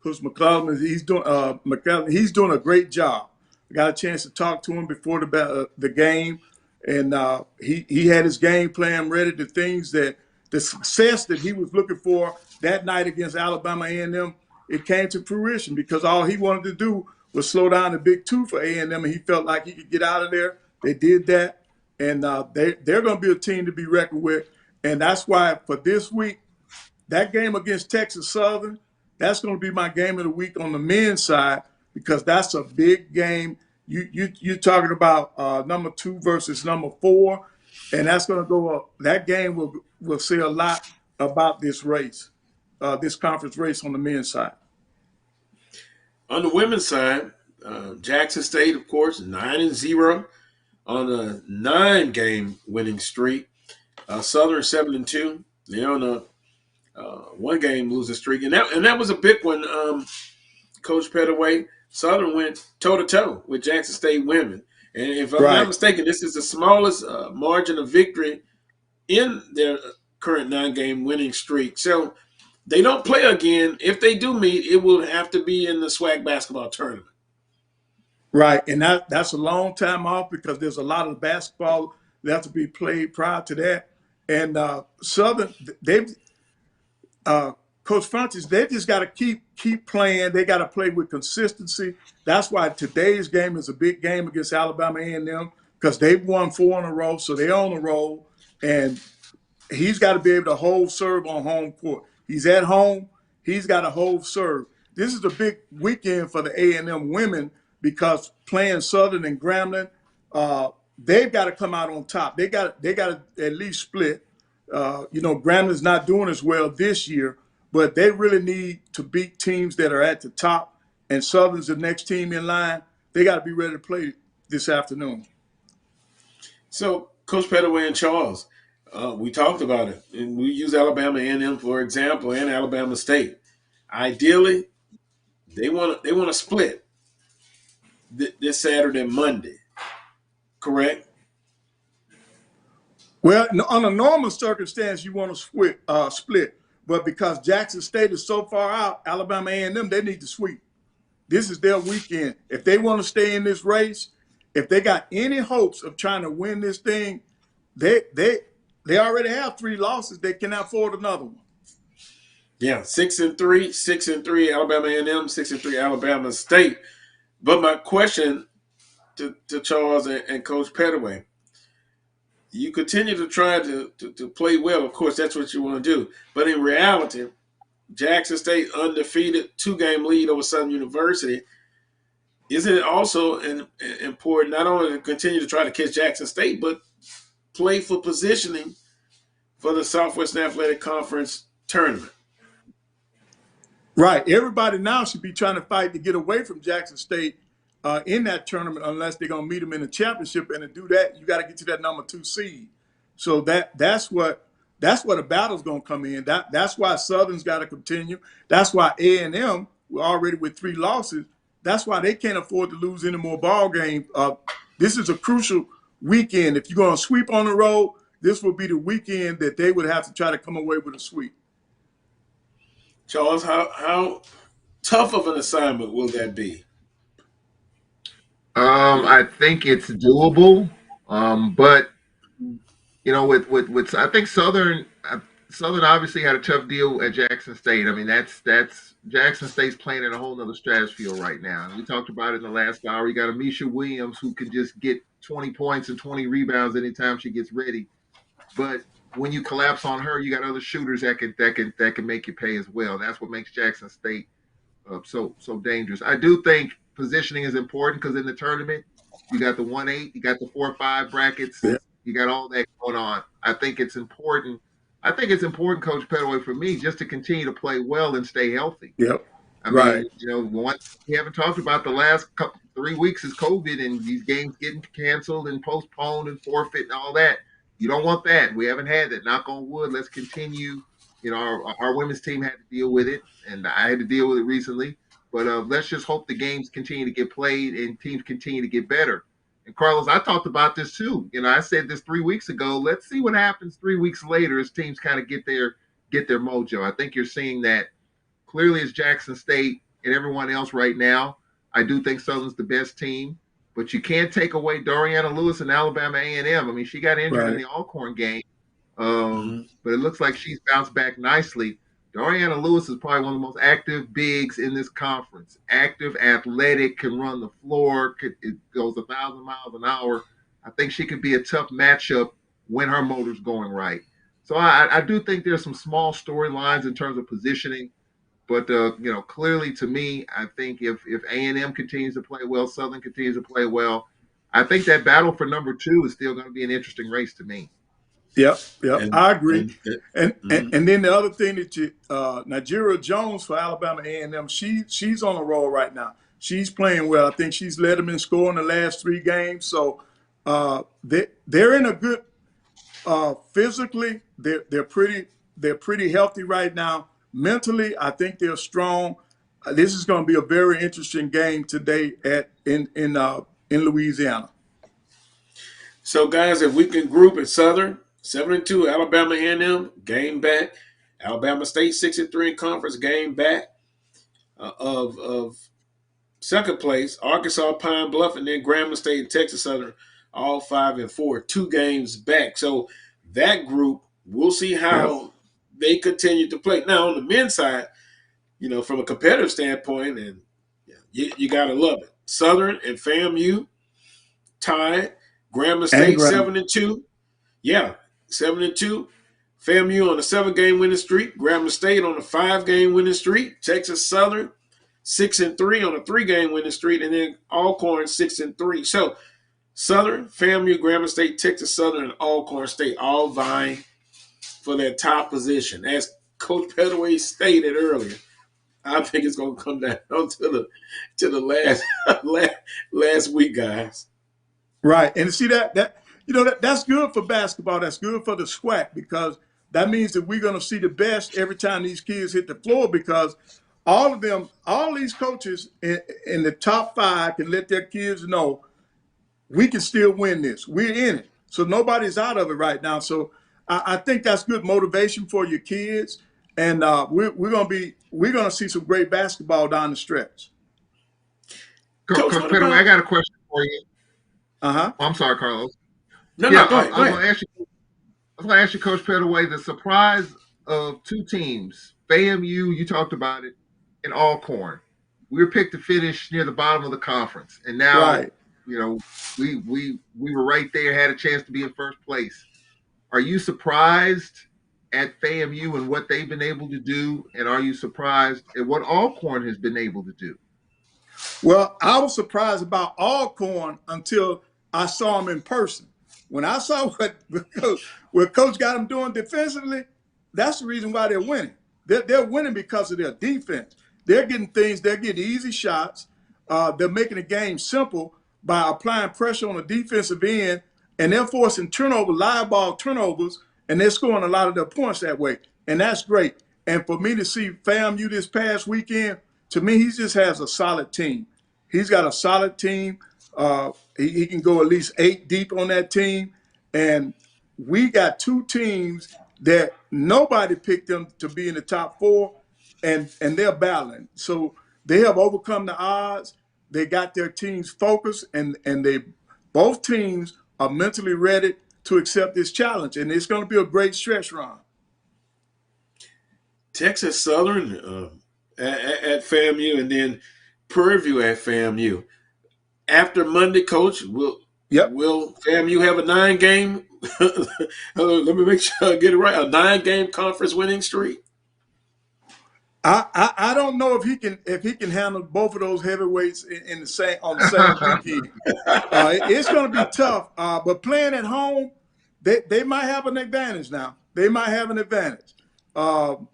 Coach McClellan, he's doing a great job. I got a chance to talk to him before the game, and he had his game plan ready. The success that he was looking for that night against Alabama A&M, it came to fruition because all he wanted to do was slow down the Big Two for A&M, and he felt like he could get out of there. They did that, and they're going to be a team to be reckoned with, and that's why for this week, that game against Texas Southern, that's going to be my game of the week on the men's side because that's a big game. You're talking about number 2 versus number 4, and that's going to go up. That game will say a lot about this race, this conference race on the men's side. On the women's side, Jackson State, of course, 9-0 on a 9-game winning streak. Southern 7-2. They're on a 1-game losing streak, and that was a big one. Coach Pettaway, Southern went toe-to-toe with Jackson State women. And if I'm not mistaken, this is the smallest margin of victory in their current 9-game winning streak. So they don't play again. If they do meet, it will have to be in the SWAC basketball tournament. Right, and that's a long time off because there's a lot of basketball that has to be played prior to that. And Southern, Coach Funches, they just got to keep playing. They got to play with consistency. That's why today's game is a big game against Alabama A&M because they've won 4 in a row, so they're on the roll. And he's got to be able to hold serve on home court. He's at home. He's got to hold serve. This is a big weekend for the A&M women because playing Southern and Grambling, they've got to come out on top. They got to at least split. Grambling's not doing as well this year, but they really need to beat teams that are at the top, and Southern's the next team in line. They got to be ready to play this afternoon. So, Coach Pettaway and Charles, we talked about it, and we use Alabama A&M for example, and Alabama State. Ideally, they want to split this Saturday and Monday, correct? Well, on a normal circumstance, you want to split. But because Jackson State is so far out, Alabama A&M, they need to sweep. This is their weekend. If they want to stay in this race, if they got any hopes of trying to win this thing, they already have 3 losses. They can afford another one. Yeah, 6-3, Alabama A&M, 6-3, Alabama State. But my question to Charles and Coach Pettaway, you continue to try to play well. Of course, that's what you want to do. But in reality, Jackson State undefeated, 2-game lead over Southern University. Isn't it also important not only to continue to try to catch Jackson State, but play for positioning for the Southwestern Athletic Conference tournament? Right. Everybody now should be trying to fight to get away from Jackson State in that tournament unless they're going to meet them in the championship. And to do that, you got to get to that number 2 seed. So that's where the battle's going to come in. That's why Southern's got to continue. That's why A&M, we're already with 3 losses. That's why they can't afford to lose any more ball games. This is a crucial weekend. If you're going to sweep on the road, this will be the weekend that they would have to try to come away with a sweep. Charles, how tough of an assignment will that be? I think it's doable, but with I think Southern obviously had a tough deal at Jackson State. I mean, that's Jackson State's playing in a whole nother stratosphere right now. We talked about it in the last hour. You got Amisha Williams who can just get 20 points and 20 rebounds anytime she gets ready. But when you collapse on her, you got other shooters that can make you pay as well. That's what makes Jackson State so dangerous. I do think positioning is important because in the tournament, you got the 1-8, you got the 4-5 brackets, Yeah. you got all that going on. I think it's important. I think it's important, Coach Pettaway, for me, just to continue to play well and stay healthy. Yep. I Right. mean, one we haven't talked about the last 3 weeks is COVID and these games getting canceled and postponed and forfeit and all that. You don't want that. We haven't had that. Knock on wood. Let's continue. Our women's team had to deal with it, and I had to deal with it recently. But let's just hope the games continue to get played and teams continue to get better. And Carlos, I talked about this too. I said this 3 weeks ago. Let's see what happens 3 weeks later as teams kind of get their mojo. I think you're seeing that clearly as Jackson State and everyone else right now. I do think Southern's the best team, but you can't take away Doriana Lewis and Alabama A&M. I mean, she got injured in the Alcorn game, but it looks like she's bounced back nicely. Doriana Lewis is probably one of the most active bigs in this conference. Active, athletic, can run the floor, it goes 1,000 miles an hour. I think she could be a tough matchup when her motor's going right. So I do think there's some small storylines in terms of positioning. But clearly to me, I think if A&M continues to play well, Southern continues to play well, I think that battle for number 2 is still going to be an interesting race to me. Yep, I agree. And then the other thing that Nigeria Jones for Alabama A&M, she's on a roll right now. She's playing well. I think she's led them in scoring the last 3 games. So they're in a good physically. They're pretty healthy right now. Mentally, I think they're strong. This is going to be a very interesting game today in Louisiana. So, guys, if we can group at Southern 7-2, Alabama A&M game back, Alabama State 6-3 in conference game back of second place, Arkansas Pine Bluff, and then Grambling State and Texas Southern all 5-4, 2 games back. So that group, we'll see how they continue to play. Now, on the men's side, from a competitive standpoint, and you got to love it. Southern and FAMU tied. Grambling State 7-2. Yeah, 7-2. FAMU on a 7-game winning streak. Grambling State on a 5-game winning streak. Texas Southern 6-3 on a 3-game winning streak, and then Alcorn 6-3. So Southern, FAMU, Grambling State, Texas Southern, and Alcorn State all vying for that top position. As Coach Pettaway stated earlier, I think it's going to come down to the last week, guys. Right, and see that's good for basketball. That's good for the SWAC because that means that we're going to see the best every time these kids hit the floor because all these coaches in the top 5 can let their kids know we can still win this. We're in it. So nobody's out of it right now. So I think that's good motivation for your kids. And we're gonna see some great basketball down the stretch. Coach Pettaway, I got a question for you. I'm sorry, Carlos. No, I go was ahead. going to ask you, Coach Pettaway, the surprise of 2 teams, FAMU, you talked about it, and Alcorn. We were picked to finish near the bottom of the conference, and now we were right there, had a chance to be in first place. Are you surprised at FAMU and what they've been able to do, and are you surprised at what Alcorn has been able to do? Well, I was surprised about Alcorn until I saw them in person. When I saw what Coach got them doing defensively, that's the reason why they're winning. They're winning because of their defense. They're getting easy shots. They're making the game simple by applying pressure on the defensive end, and they're forcing live ball turnovers, and they're scoring a lot of their points that way. And that's great. And for me to see FAMU this past weekend, to me, he just has a solid team. He's got a solid team. He can go at least 8 deep on that team. And we got 2 teams that nobody picked them to be in the top 4, and they're battling. So they have overcome the odds. They got their teams focused, and both teams are mentally ready to accept this challenge. And it's going to be a great stretch run. Texas Southern at FAMU, and then Prairie View at FAMU. After Monday, Coach, Yep. Will FAMU have a 9-game? Let me make sure I get it right. A 9-game conference winning streak. I don't know if he can handle both of those heavyweights in the same weekend. It's going to be tough. But playing at home, they might have an advantage now. They might have an advantage. That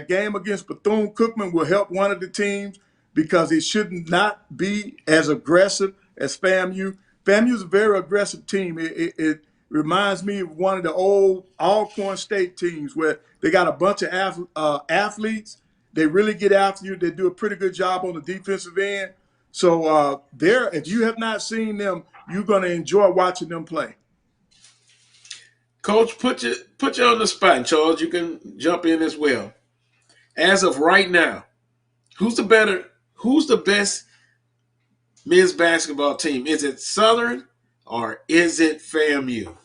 game against Bethune-Cookman will help one of the teams because it should not be as aggressive as FAMU. FAMU is a very aggressive team. It reminds me of one of the old Alcorn State teams where they got a bunch of athletes. They really get after you. They do a pretty good job on the defensive end. So if you have not seen them, you're going to enjoy watching them play. Coach, put you on the spot, and Charles, you can jump in as well. As of right now, who's the best men's basketball team? Is it Southern or is it FAMU?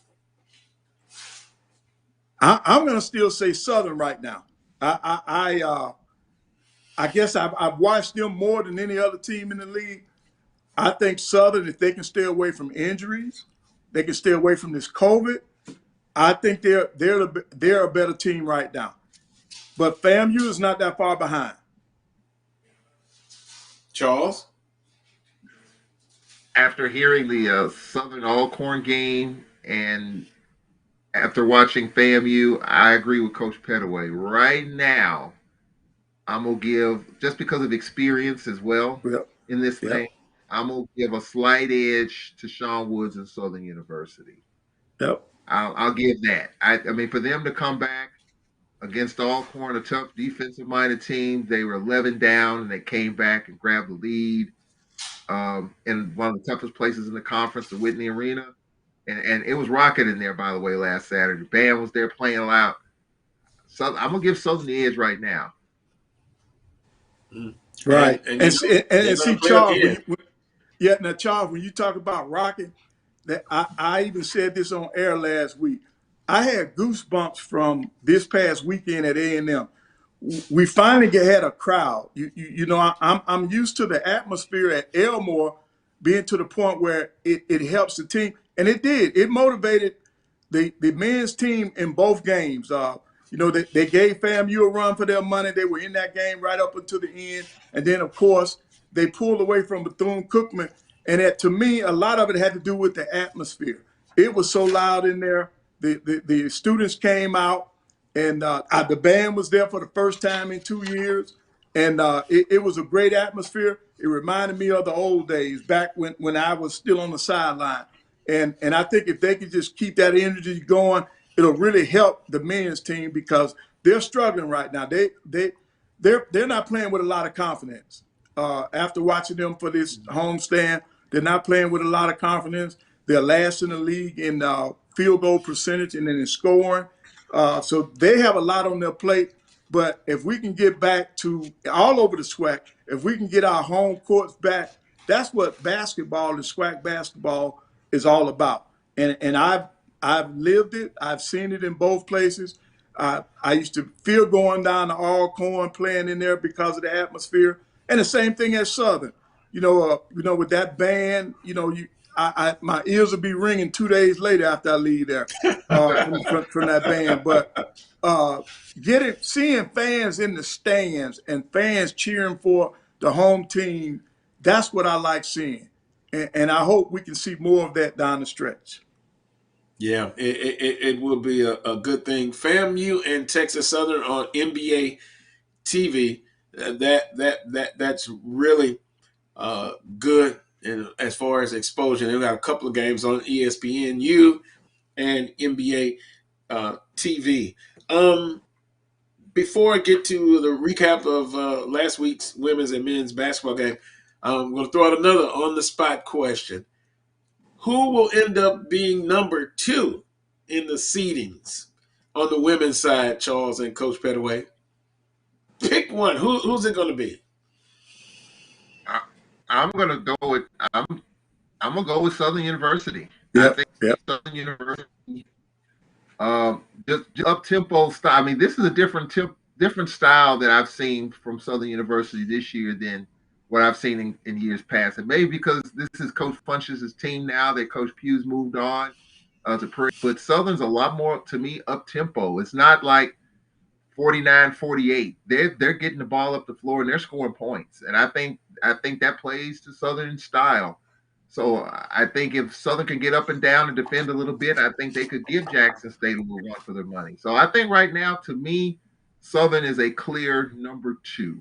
I'm going to still say Southern right now. I guess I've watched them more than any other team in the league. I think Southern, if they can stay away from injuries, they can stay away from this COVID. I think they're a better team right now. But FAMU is not that far behind. Charles? After hearing the Southern Alcorn game and after watching FAMU, I agree with Coach Pettaway. Right now, I'm going to give, just because of experience as well in this thing, I'm going to give a slight edge to Sean Woods and Southern University. Yep. I'll give that. I mean, for them to come back against Alcorn, a tough defensive-minded team, they were 11 down, and they came back and grabbed the lead in one of the toughest places in the conference, the Whitney Arena. And it was rocking in there, by the way, last Saturday. The band was there playing loud. So I'm going to give Southern the edge right now. Right. And see, Charles, Charles, when you talk about rocking, that I even said this on air last week. I had goosebumps from this past weekend at A&M. We finally had a crowd. I'm used to the atmosphere at Elmore being to the point where it helps the team, and it did. It motivated the men's team in both games. They gave FAMU a run for their money. They were in that game right up until the end, and then of course they pulled away from Bethune-Cookman. And to me, a lot of it had to do with the atmosphere. It was so loud in there. The students came out, and the band was there for the first time in 2 years. And it was a great atmosphere. It reminded me of the old days, back when I was still on the sideline. And I think if they could just keep that energy going, it'll really help the men's team because they're struggling right now. They're not playing with a lot of confidence. After watching them for this homestand, they're not playing with a lot of confidence. They're last in the league in field goal percentage and then in scoring. So they have a lot on their plate. But if we can get back to all over the SWAC, if we can get our home courts back, that's what basketball and SWAC basketball is all about. And I've lived it. I've seen it in both places. I used to feel going down to Alcorn playing in there because of the atmosphere. And the same thing at Southern. With that band, my ears will be ringing 2 days later after I leave there from that band. But seeing fans in the stands and fans cheering for the home team, that's what I like seeing. And I hope we can see more of that down the stretch. Yeah, it will be a good thing. FAMU and Texas Southern on NBA TV. That's really good as far as exposure. They've got a couple of games on ESPNU and NBA TV. Before I get to the recap of last week's women's and men's basketball game, I'm going to throw out another on-the-spot question. Who will end up being number 2 in the seedings on the women's side, Charles and Coach Pettaway? Pick one. Who's it going to be? I'm going to go with Southern University. Yep. I think Southern University, just up tempo style. I mean, this is a different style that I've seen from Southern University this year than what I've seen in years past. And maybe because this is Coach Funch's team now that Coach Pugh's moved on to Prairie. But Southern's a lot more, to me, up-tempo. It's not like 49-48. They're getting the ball up the floor and they're scoring points. And I think that plays to Southern style. So I think if Southern can get up and down and defend a little bit, I think they could give Jackson State a little run for their money. So I think right now, to me, Southern is a clear number 2.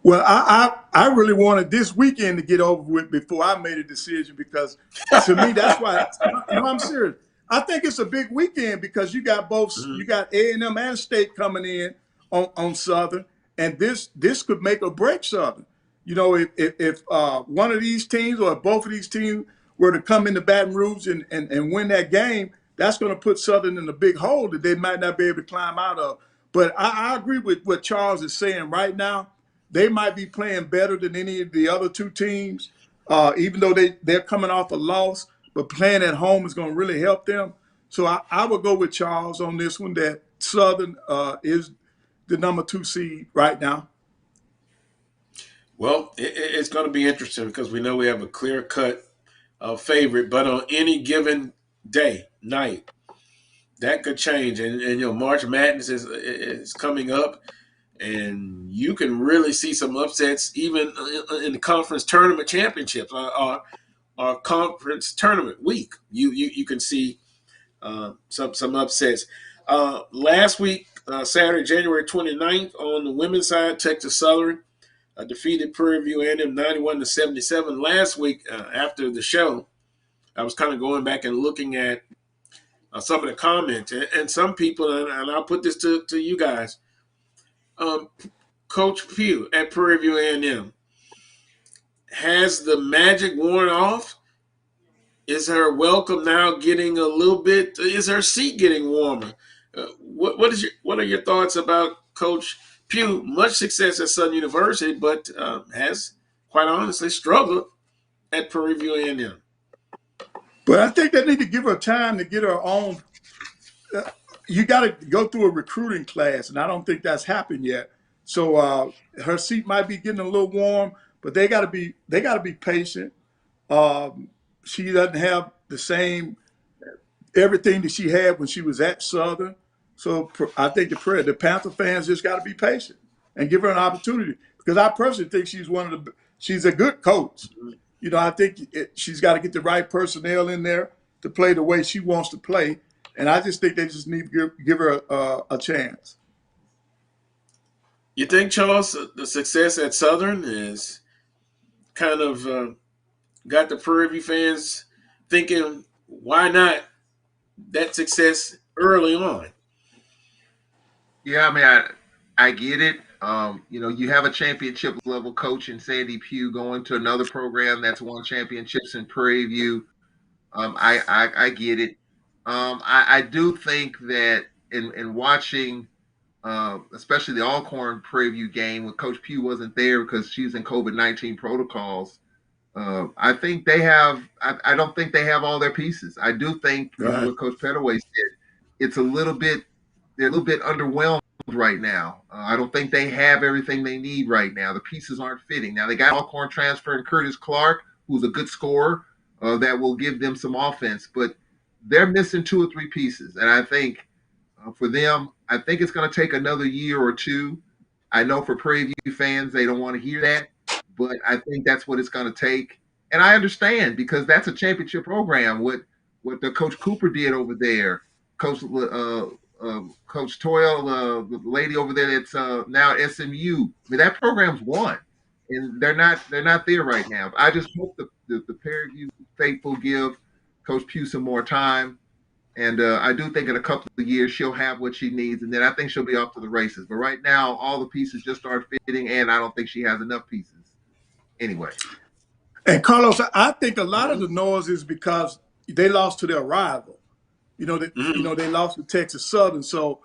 Well, I really wanted this weekend to get over with before I made a decision, because to me, that's why, I'm serious. I think it's a big weekend because you got both, you got A&M and State coming in on Southern, and this could make or break Southern. You know, if one of these teams or if both of these teams were to come into Baton Rouge and win that game, that's going to put Southern in a big hole that they might not be able to climb out of. But I agree with what Charles is saying right now. They might be playing better than any of the other two teams, even though they're coming off a loss, but playing at home is going to really help them. So I would go with Charles on this one, that Southern is the number 2 seed right now. Well, it's going to be interesting because we know we have a clear-cut favorite, but on any given night, that could change. And March Madness is coming up, and you can really see some upsets even in the conference tournament championships or conference tournament week. You can see some upsets. Last week, Saturday, January 29th, on the women's side, Texas Southern defeated Prairie View A&M 91-77. Last week, after the show, I was kind of going back and looking at some of the comments, and some people, and I'll put this to you guys. Coach Pugh at Prairie View A&M, has the magic worn off? Is her welcome now getting a little bit? Is her seat getting warmer? What are your thoughts about Coach Pugh? Much success at Southern University, but has quite honestly struggled at Prairie View A&M. But I think they need to give her time to get her own. You got to go through a recruiting class, and I don't think that's happened yet. So her seat might be getting a little warm, but they got to be patient. She doesn't have the same everything that she had when she was at Southern. So I think the Panther fans just got to be patient and give her an opportunity, because I personally think she's a good coach. You know, I think she's got to get the right personnel in there to play the way she wants to play. And I just think they just need to give her a chance. You think, Charles, the success at Southern is kind of got the Prairie View fans thinking, why not that success early on? Yeah, I mean, I get it. You have a championship level coach in Sandy Pugh going to another program that's won championships in Prairie View. I get it. I do think that in watching, especially the Alcorn Prairie View game, when Coach Pugh wasn't there because she's in COVID-19 protocols, I think they have. I don't think they have all their pieces. I do think what Coach Pettaway said. It's they're a little bit underwhelmed right now. I don't think they have everything they need right now. The pieces aren't fitting. Now they got Alcorn transfer and Curtis Clark, who's a good scorer, that will give them some offense, but they're missing 2 or 3 pieces. And I think for them, I think it's going to take another year or two. I know for Prairie View fans, they don't want to hear that, but I think that's what it's going to take. And I understand, because that's a championship program. What the Coach Cooper did over there, Coach Toyle, the lady over there that's now at SMU. I mean, that program's won, and they're not there right now. I just hope the Prairie View faithful give Coach Pugh some more time, and I do think in a couple of years she'll have what she needs, and then I think she'll be off to the races. But right now, all the pieces just aren't fitting, and I don't think she has enough pieces. Anyway. And Carlos, I think a lot of the noise is because they lost to their rival. They lost to Texas Southern. So,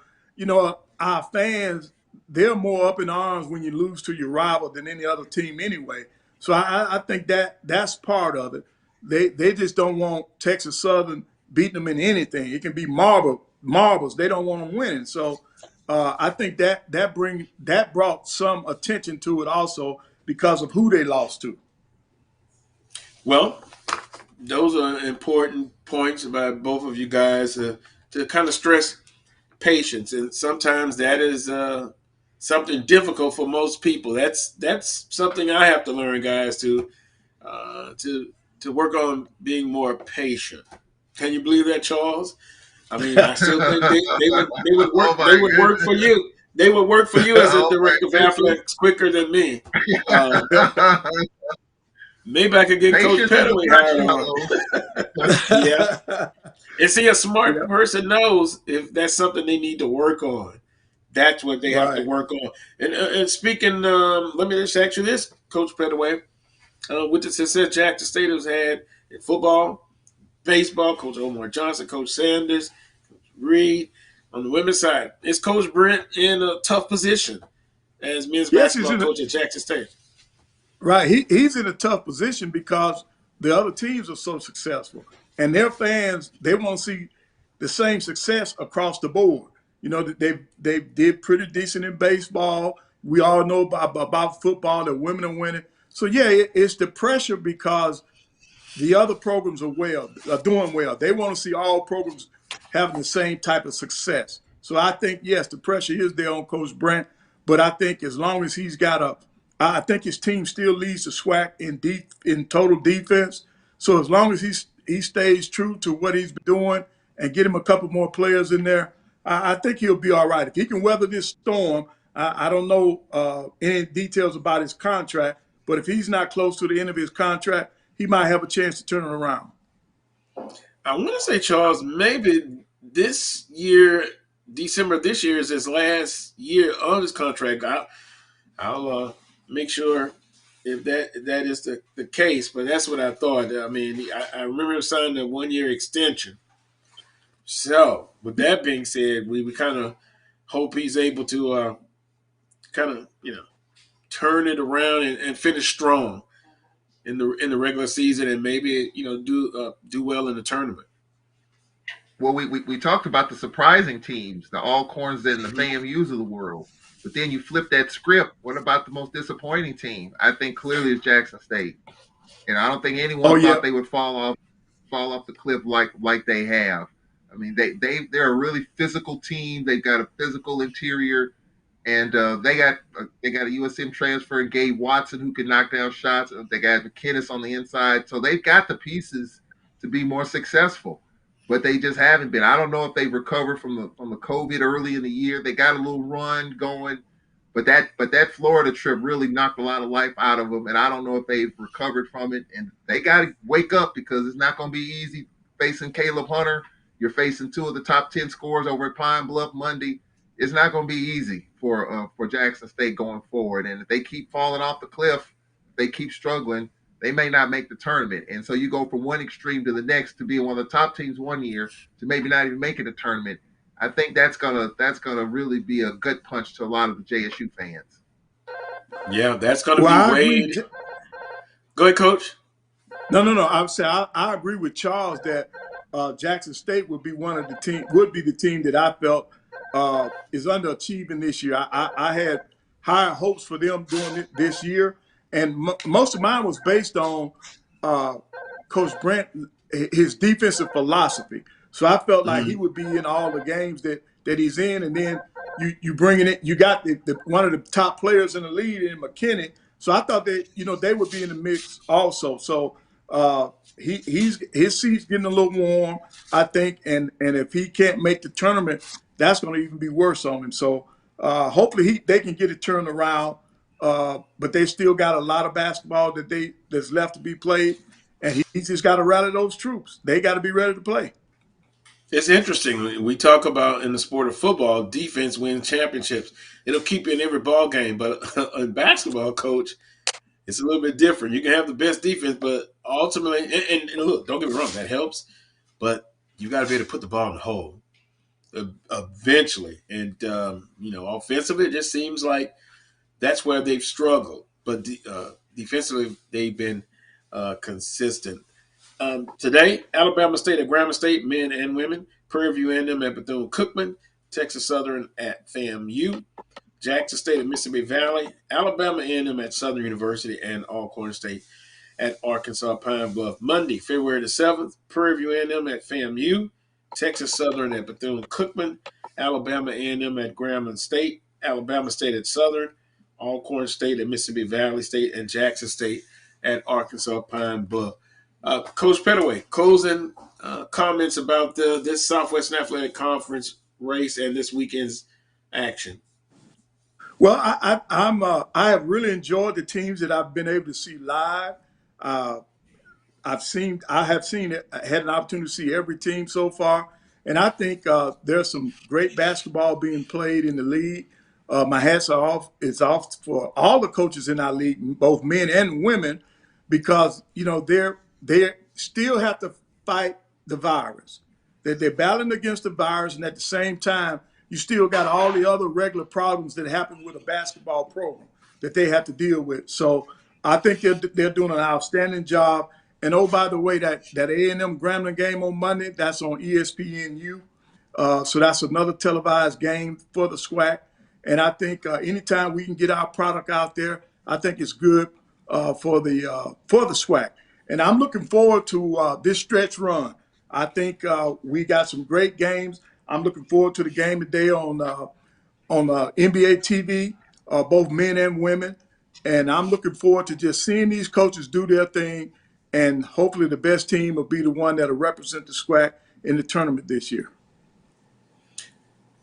our fans, they're more up in arms when you lose to your rival than any other team anyway. So I think that's part of it. They just don't want Texas Southern beating them in anything. It can be marbles. They don't want them winning. So I think that brought some attention to it also, because of who they lost to. Well, those are important points by both of you guys to kind of stress patience, and sometimes that is something difficult for most people. That's something I have to learn, guys, to work on being more patient. Can you believe that, Charles? I mean, I still think they would work Oh my they would work for goodness. you. They would work for you as a Oh my director of goodness. athletics quicker than me. Maybe I could get Coach Patience is a Pettaway hired on. virtue. Yeah. And see, a smart person knows if that's something they need to work on. That's what they have to Right. work on. And speaking, let me just ask you this, Coach Pettaway. With the success Jackson State has had in football, baseball, Coach Omar Johnson, Coach Sanders, Reed, on the women's side, is Coach Brent in a tough position as men's Yes, he's basketball in coach at Jackson State? Right. He's in a tough position because the other teams are so successful. And their fans, they want to see the same success across the board. You know, they did pretty decent in baseball. We all know about football, that women are winning. So, yeah, it's the pressure because the other programs are doing well. They want to see all programs having the same type of success. So I think, yes, the pressure is there on Coach Brent, but I think as long as he's got I think his team still leads the SWAC in total defense. So as long as he stays true to what he's been doing and get him a couple more players in there, I think he'll be all right. If he can weather this storm, I don't know any details about his contract, but if he's not close to the end of his contract, he might have a chance to turn it around. I want to say, Charles, maybe this year, December of this year, is his last year of his contract. I'll make sure if that is the case, but that's what I thought. I mean, I remember him signing a 1-year extension. So, with that being said, we kind of hope he's able to kind of, turn it around and finish strong in the regular season, and maybe do well in the tournament. Well, we talked about the surprising teams, the Alcorns and the FAMUs of the world. But then you flip that script. What about the most disappointing team? I think clearly it's Jackson State. And I don't think anyone thought they would fall off the cliff like they have. I mean, they're a really physical team. They've got a physical interior, and they got a USM transfer and Gabe Watson who can knock down shots. They got McKinnis on the inside, so they've got the pieces to be more successful. But they just haven't been. I don't know if they've recovered from the COVID early in the year. They got a little run going, but that Florida trip really knocked a lot of life out of them, and I don't know if they've recovered from it. And they got to wake up because it's not going to be easy facing Caleb Hunter. You're facing two of the top 10 scorers over at Pine Bluff Monday. It's not going to be easy for Jackson State going forward. And if they keep falling off the cliff, they keep struggling, they may not make the tournament. And so you go from one extreme to the next to being one of the top teams one year to maybe not even making the tournament. I think that's gonna really be a gut punch to a lot of the JSU fans. Yeah, that's gonna be Wade. Go ahead, Coach. No. I agree with Charles that Jackson State would be the team that I felt is underachieving this year. I had higher hopes for them doing it this year, and most of mine was based on Coach Brent, his defensive philosophy. So I felt like he would be in all the games that he's in, and then you bring in it. You got one of the top players in the league in McKinney. So I thought that they would be in the mix also. So his seat's getting a little warm, I think, and if he can't make the tournament, that's going to even be worse on him. So hopefully they can get it turned around. But they still got a lot of basketball that's left to be played, and he's just got to rally those troops. They got to be ready to play. It's interesting. We talk about in the sport of football, defense wins championships. It'll keep you in every ball game. But in basketball, Coach, it's a little bit different. You can have the best defense, but ultimately, and look, don't get me wrong, that helps. But you got to be able to put the ball in the hole eventually. And, offensively, it just seems like that's where they've struggled. But defensively, they've been consistent. Today, Alabama State at Grambling State, men and women. Prairie View A&M at Bethune-Cookman. Texas Southern at FAMU. Jackson State at Mississippi Valley, Alabama A&M at Southern University, and Alcorn State at Arkansas Pine Bluff. Monday, February the 7th, Prairie View A&M at FAMU, Texas Southern at Bethune-Cookman, Alabama A&M at Grambling State, Alabama State at Southern, Alcorn State at Mississippi Valley State, and Jackson State at Arkansas Pine Bluff. Coach Pettaway, closing comments about this Southwestern Athletic Conference race and this weekend's action. Well, I have really enjoyed the teams that I've been able to see live. I have seen it. I had an opportunity to see every team so far, and I think there's some great basketball being played in the league. My hats are off. It's off for all the coaches in our league, both men and women, because they still have to fight the virus. That they're battling against the virus, and at the same time, you still got all the other regular problems that happen with a basketball program that they have to deal with. So I think they're doing an outstanding job. And oh, by the way, that A&M Grambling game on Monday, that's on ESPNU. So that's another televised game for the SWAC. And I think anytime we can get our product out there, I think it's good for the SWAC. And I'm looking forward to this stretch run. I think we got some great games. I'm looking forward to the game today on NBA TV, both men and women. And I'm looking forward to just seeing these coaches do their thing. And hopefully the best team will be the one that will represent the SWAC in the tournament this year.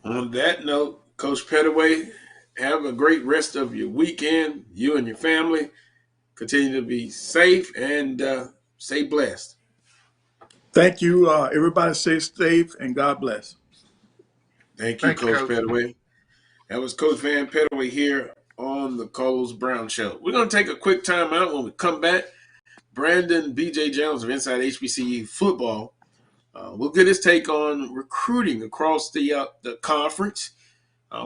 On that note, Coach Pettaway, have a great rest of your weekend. You and your family continue to be safe and stay blessed. Thank you. Everybody stay safe and God bless. Thank you, Coach Pettaway. That was Coach Van Pettaway here on the Coles Brown Show. We're going to take a quick time out. When we come back, Brandon B.J. Jones of Inside HBCU Football we'll get his take on recruiting across the conference.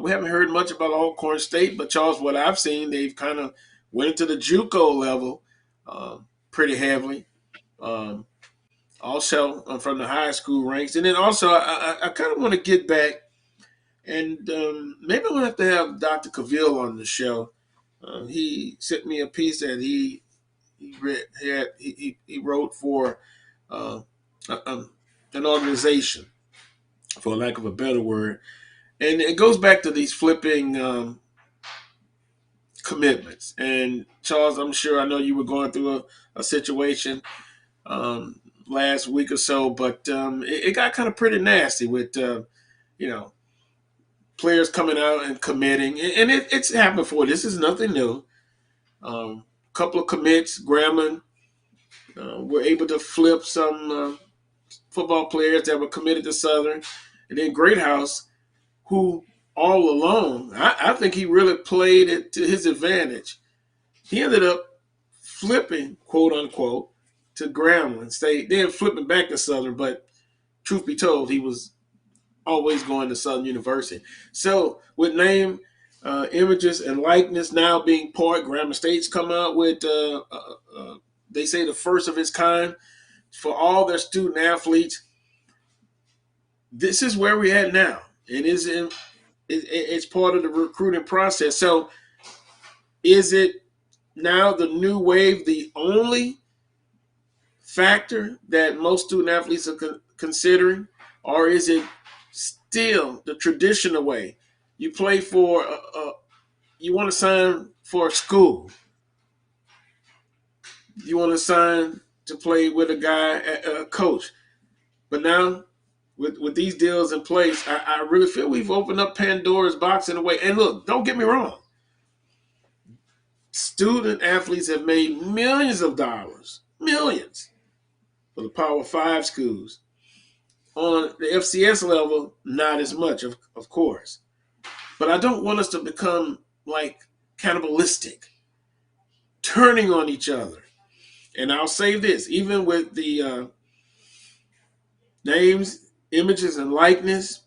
We haven't heard much about Alcorn State, but Charles, what I've seen, they've kind of went into the JUCO level pretty heavily. Also from the high school ranks. And then also I kind of want to get back and maybe I'm going to have Dr. Cavill on the show. He sent me a piece that he wrote for an organization, for lack of a better word. And it goes back to these flipping commitments. And Charles, I know you were going through a situation last week or so, but it got kind of pretty nasty with, players coming out and committing. And it's happened before. This is nothing new. Couple of commits, Grambling were able to flip some football players that were committed to Southern. And then Greathouse, who all along, I think he really played it to his advantage. He ended up flipping, quote unquote, to Grambling State, then flipping back to Southern. But truth be told, he was always going to Southern University. So with name, images, and likeness now being part, Grambling State's come out with, they say, the first of its kind for all their student athletes. This is where we're at now. It's part of the recruiting process. So is it now the new wave, the only factor that most student athletes are considering, or is it still the traditional way? You play for, you want to sign for a school. You want to sign to play with a guy, a coach. But now, with these deals in place, I really feel we've opened up Pandora's box in a way. And look, don't get me wrong. Student athletes have made millions of dollars, millions, for the Power 5 schools. On the FCS level, not as much, of course. But I don't want us to become like cannibalistic, turning on each other. And I'll say this, even with the names, images, and likeness,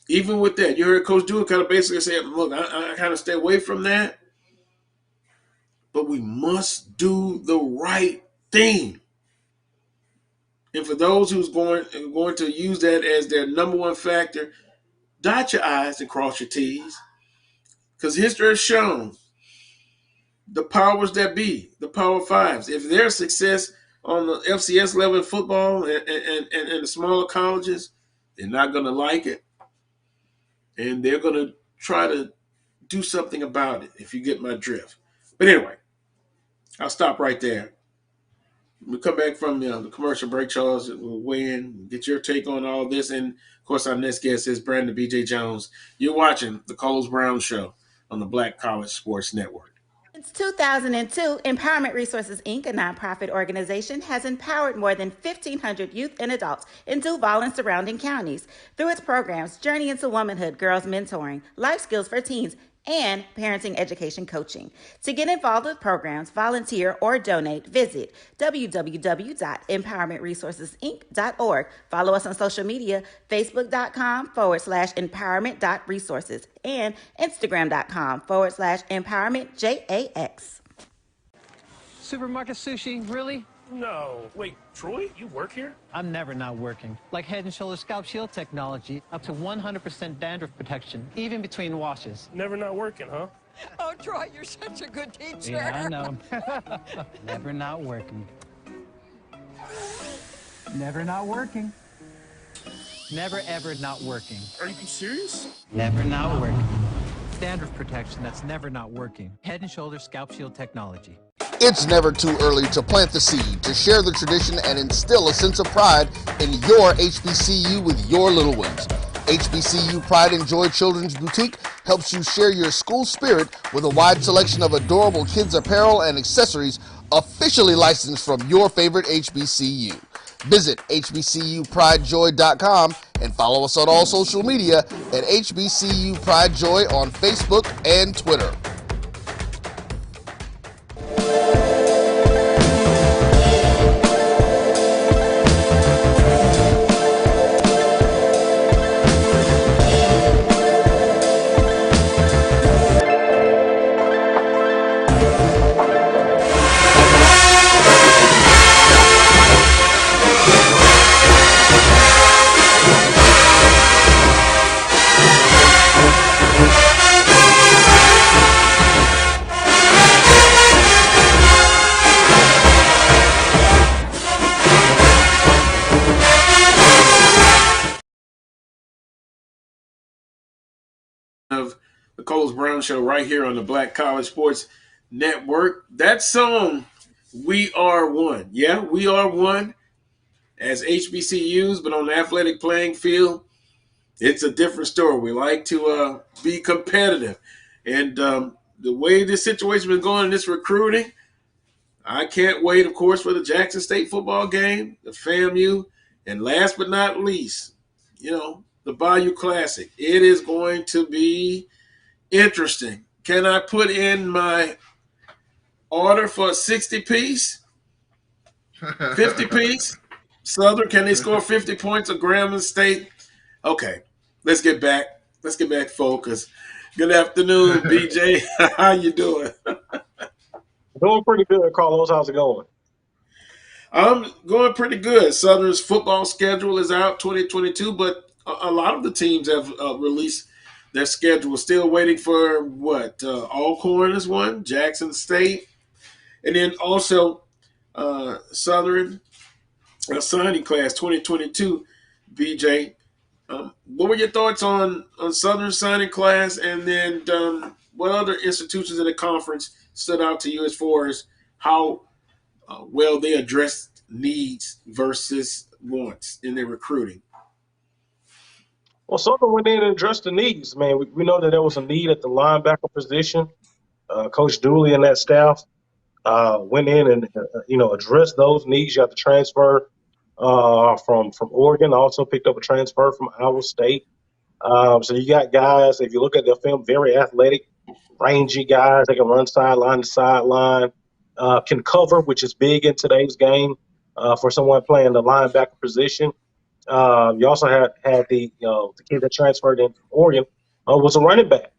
even with that, you heard Coach Dooley kind of basically say, look, I kind of stay away from that. But we must do the right thing. And for those who's going to use that as their number one factor, dot your I's and cross your T's. Because history has shown the powers that be, the Power Fives, if their success on the FCS level in football and the smaller colleges, they're not going to like it. And they're going to try to do something about it, if you get my drift. But anyway, I'll stop right there. We come back from the commercial break, Charles. We'll weigh in, get your take on all this. And, of course, our next guest is Brandon B.J. Jones. You're watching the Coles Brown Show on the Black College Sports Network. Since 2002, Empowerment Resources, Inc., a nonprofit organization, has empowered more than 1,500 youth and adults in Duval and surrounding counties through its programs Journey into Womanhood, Girls Mentoring, Life Skills for Teens, and parenting education coaching. To get involved with programs, volunteer, or donate, visit www.empowermentresourcesinc.org. Follow us on social media, facebook.com/empowerment.resources and instagram.com/empowermentJAX. Supermarket sushi, really? No. Wait, Troy, you work here? I'm never not working. Like Head & Shoulders Scalp Shield technology, up to 100% dandruff protection, even between washes. Never not working, huh? Oh, Troy, you're such a good teacher. Yeah, I know. Never not working. Never not working. Never ever not working. Are you serious? Never not working. Dandruff protection that's never not working. Head & Shoulders Scalp Shield technology. It's never too early to plant the seed, to share the tradition, and instill a sense of pride in your HBCU with your little ones. HBCU Pride and Joy Children's Boutique helps you share your school spirit with a wide selection of adorable kids' apparel and accessories officially licensed from your favorite HBCU. Visit hbcupridejoy.com and follow us on all social media at HBCU Pride Joy on Facebook and Twitter. Of the Coles Brown Show right here on the Black College Sports Network. That song, We Are One. Yeah, we are one as HBCUs, but on the athletic playing field, it's a different story. We like to be competitive. And the way this situation has been going in this recruiting, I can't wait, of course, for the Jackson State football game, the FAMU, and last but not least, the Bayou Classic. It is going to be interesting. Can I put in my order for a 60-piece? 50-piece? Southern, can they score 50 points at Grambling State? Okay, let's get back focused. Good afternoon, BJ. How you doing? Doing pretty good, Carlos. How's it going? I'm going pretty good. Southern's football schedule is out 2022, but a lot of the teams have released their schedule. Still waiting for Alcorn is one, Jackson State, and then also Southern signing class 2022. BJ, what were your thoughts on Southern signing class, and then what other institutions in the conference stood out to you as far as how well they addressed needs versus wants in their recruiting? Well, Southern went in and addressed the needs, man. We know that there was a need at the linebacker position. Coach Dooley and that staff went in and addressed those needs. You have to transfer from Oregon. Also picked up a transfer from Iowa State. So you got guys, if you look at their film, very athletic, rangy guys. They can run sideline to sideline, can cover, which is big in today's game for someone playing the linebacker position. You also had the kid that transferred in from Oregon was a running back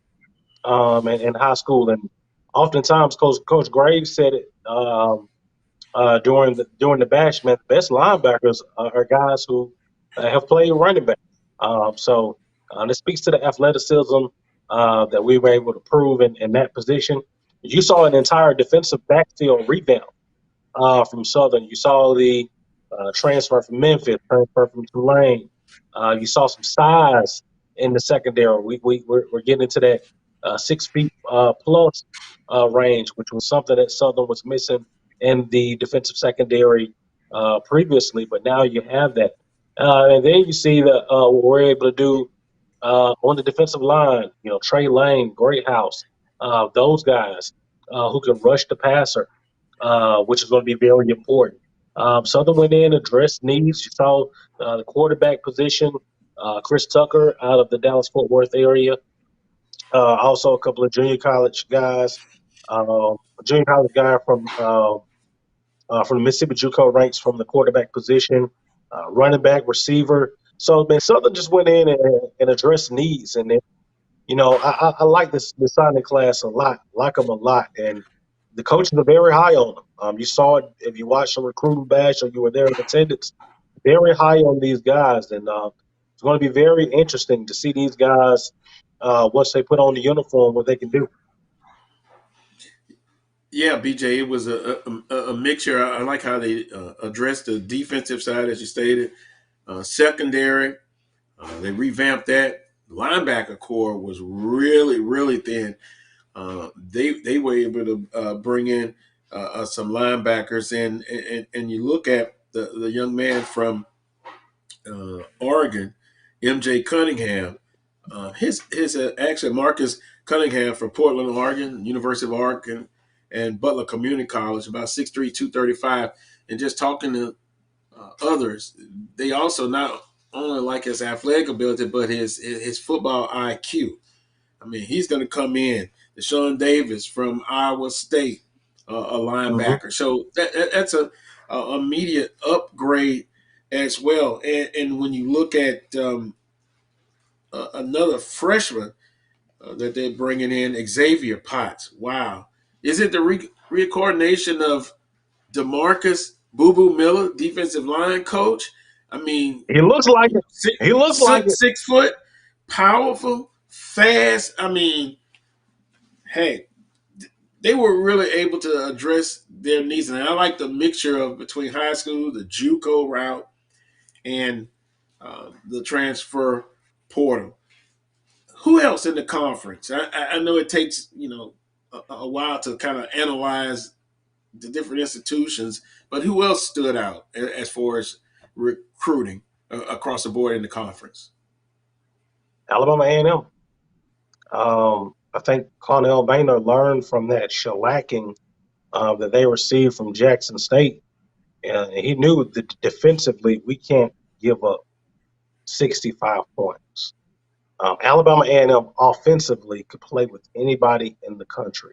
in high school, and oftentimes Coach Graves said it during the bash. Man, the best linebackers are guys who have played running back. So this speaks to the athleticism that we were able to prove in that position. You saw an entire defensive backfield revamp from Southern. You saw the transfer from Memphis, transfer from Tulane. You saw some size in the secondary. We're getting into that 6 feet plus range, which was something that Southern was missing in the defensive secondary previously. But now you have that. And then you see that what we're able to do on the defensive line. Trey Lane, Greathouse, those guys who can rush the passer, which is going to be very important. Southern went in, addressed needs. You saw the quarterback position, Chris Tucker out of the Dallas-Fort Worth area. Also a couple of junior college guys. A junior college guy from the Mississippi JUCO ranks from the quarterback position, running back, receiver. So, man, Southern just went in and addressed needs. And, I like this signing class a lot, like them a lot. And the coaches are very high on them. You saw it if you watched the recruiting bash or you were there in attendance, very high on these guys. And it's going to be very interesting to see these guys once they put on the uniform, what they can do. Yeah, BJ, it was a mixture. I like how they addressed the defensive side, as you stated. Secondary, they revamped that. Linebacker core was really, really thin. They were able to bring in some linebackers, and you look at the young man from Oregon, MJ Cunningham. His actually Marcus Cunningham from Portland, Oregon, University of Oregon, and Butler Community College, about 6'3", 235. And just talking to others, they also not only like his athletic ability, but his football IQ. I mean, he's going to come in. Deshaun Davis from Iowa State, a linebacker. Mm-hmm. So that's a immediate upgrade as well. And when you look at another freshman that they're bringing in, Xavier Potts. Wow. Is it the reincarnation of DeMarcus Boo Boo Miller, defensive line coach? I mean, he looks like it. He looks like it. 6 foot, powerful, fast. I mean, hey, they were really able to address their needs. And I like the mixture of between high school, the JUCO route, and the transfer portal. Who else in the conference? I know it takes, a while to kind of analyze the different institutions, but who else stood out as far as recruiting across the board in the conference? Alabama A&M. I think Cornell Boehner learned from that shellacking that they received from Jackson State. And he knew that defensively we can't give up 65 points. Alabama A&M offensively could play with anybody in the country.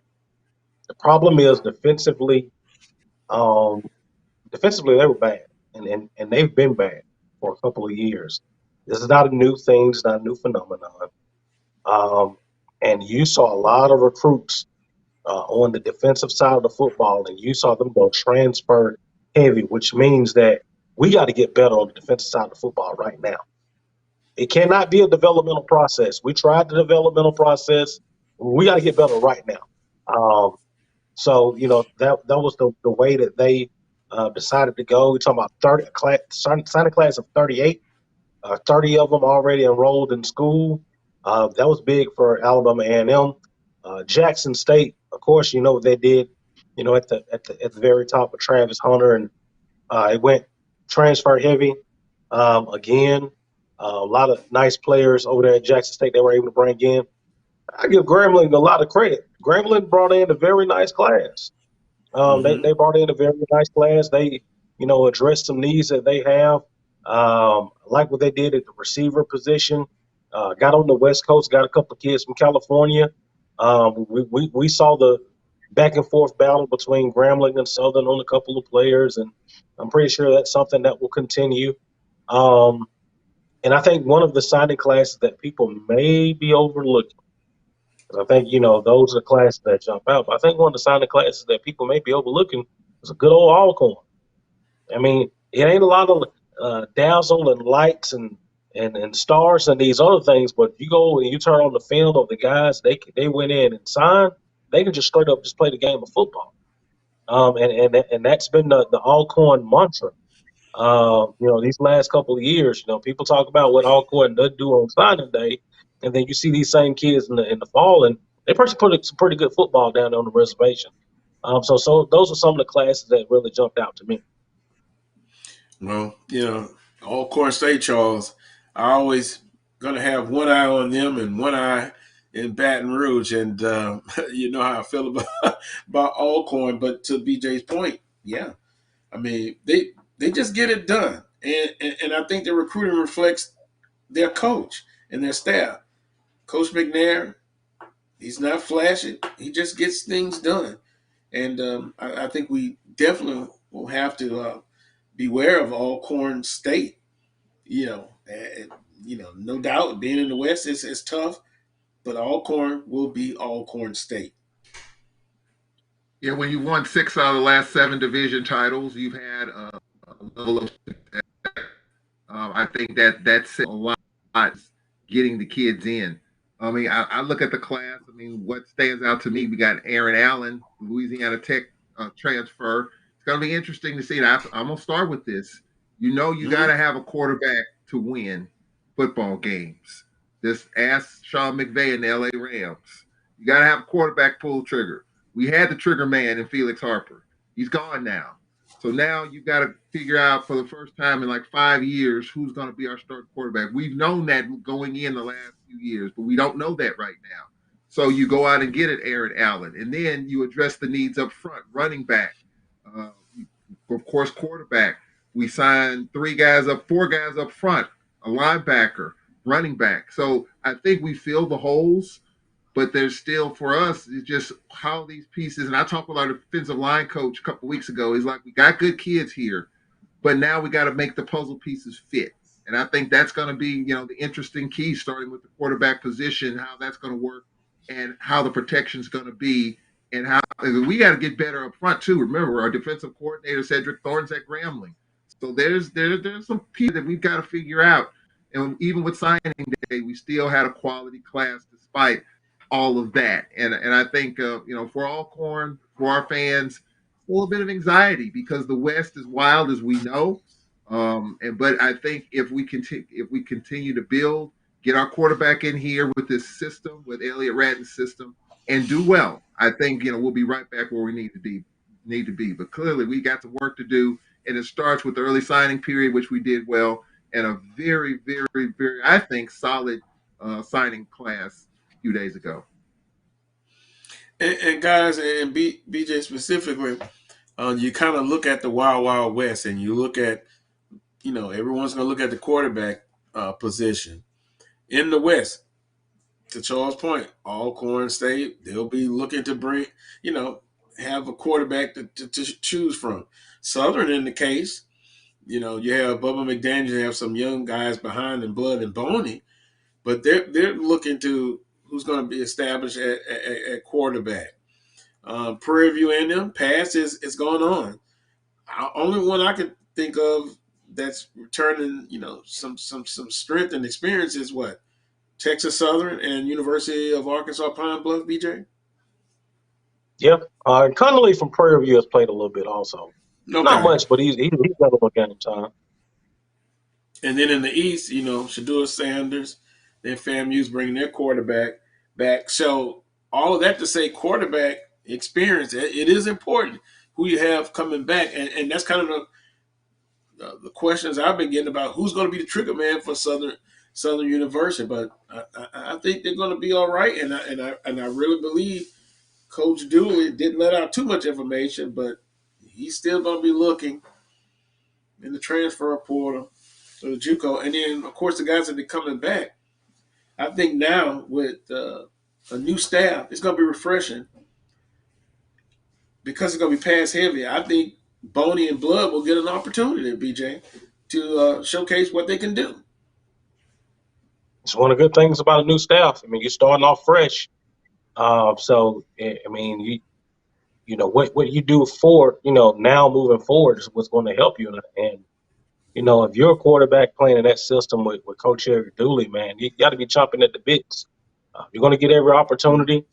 The problem is defensively they were bad, and they've been bad for a couple of years. This is not a new thing. It's not a new phenomenon. And you saw a lot of recruits on the defensive side of the football, and you saw them go transfer heavy, which means that we got to get better on the defensive side of the football right now. It cannot be a developmental process. We tried the developmental process. We got to get better right now. So, that was the way that they decided to go. We're talking about signing class of 38, 30 of them already enrolled in school. That was big for Alabama A&M. Jackson State, of course, what they did, at the very top with Travis Hunter, and it went transfer heavy again. A lot of nice players over there at Jackson State they were able to bring in. I give Grambling a lot of credit. Grambling brought in a very nice class. They brought in a very nice class. They, addressed some needs that they have. Like what they did at the receiver position. Got on the West Coast, got a couple of kids from California. We saw the back and forth battle between Grambling and Southern on a couple of players, and I'm pretty sure that's something that will continue. And I think one of the signing classes that people may be overlooking, I think, those are the classes that jump out. But I think one of the signing classes that people may be overlooking is a good old Alcorn. I mean, it ain't a lot of dazzle and lights and and stars and these other things. But you go and you turn on the film of the guys they went in and signed, they can just straight up just play the game of football. And that's been the Alcorn mantra. These last couple of years, people talk about what Alcorn does do on signing day, and then you see these same kids in the fall, and they put some pretty good football down there on the reservation. So those are some of the classes that really jumped out to me. Well, Alcorn State, Charles, I always going to have one eye on them and one eye in Baton Rouge. And you know how I feel about Alcorn. But to BJ's point, yeah, I mean, they just get it done. And I think the recruiting reflects their coach and their staff. Coach McNair, he's not flashy. He just gets things done. And I think we definitely will have to beware of Alcorn State. No doubt being in the West is tough, but Alcorn will be Alcorn State. Yeah, when you won 6 out of the last 7 division titles, you've had a level of success. I think that's a lot getting the kids in. I mean, I look at the class. I mean, what stands out to me, we got Aaron Allen, Louisiana Tech transfer. It's going to be interesting to see. And I'm going to start with this. You got to have a quarterback to win football games. Just ask Sean McVay and the LA Rams. You got to have a quarterback pull the trigger. We had the trigger man in Felix Harper. He's gone now. So now you've got to figure out for the first time in like 5 years who's going to be our starting quarterback. We've known that going in the last few years, but we don't know that right now. So you go out and get it, Aaron Allen, and then you address the needs up front, running back, of course, quarterback. We signed 4 guys up front, a linebacker, running back. So I think we fill the holes. But there's still, for us, it's just how these pieces, and I talked with our defensive line coach a couple of weeks ago. He's like, we got good kids here, but now we got to make the puzzle pieces fit. And I think that's going to be, the interesting key, starting with the quarterback position, how that's going to work and how the protection's going to be. And how we got to get better up front, too. Remember, our defensive coordinator, Cedric Thorne's at Grambling. So there's some pieces that we've got to figure out. And even with signing day, we still had a quality class despite all of that. And I think, for Alcorn, for our fans, a little bit of anxiety because the West is wild, as we know. But I think if we continue to build, get our quarterback in here with this system, with Elliott Ratton's system, and do well, I think, we'll be right back where we need to be. But clearly we got some work to do. And it starts with the early signing period, which we did well, and a very, very, very, I think, solid signing class few days ago. And guys, and BJ specifically, you kind of look at the Wild Wild West, and you look at, everyone's going to look at the quarterback position in the West. To Charles' point, Alcorn State, they'll be looking to bring, have a quarterback to choose from. Southern, in the case, you have Bubba McDaniel, you have some young guys behind in Blood and Boney, but they're looking to who's going to be established at quarterback. Prairie View A&M pass is going on. Only one I could think of that's returning, some strength and experience is what? Texas Southern and University of Arkansas Pine Bluff, BJ? Yep. Connolly from Prairie View has played a little bit also. Okay. Not much, but he's got a little game time. And then in the East, Shadua Sanders, then FAMU's bringing their quarterback back. So all of that to say quarterback experience, it is important who you have coming back. And that's kind of the questions I've been getting about who's going to be the trigger man for Southern University. But I think they're going to be all right. And I really believe Coach Dooley didn't let out too much information, but he's still going to be looking in the transfer portal or the JUCO. And then, of course, the guys that are coming back. I think now with a new staff, it's going to be refreshing because it's going to be pass heavy. I think Boney and Blood will get an opportunity, BJ, to showcase what they can do. It's one of the good things about a new staff. I mean, you're starting off fresh. So, I mean, what you do for, now moving forward is what's going to help you. And if you're a quarterback playing in that system with Coach Dooley, man, you got to be chomping at the bits. You're going to get every opportunity.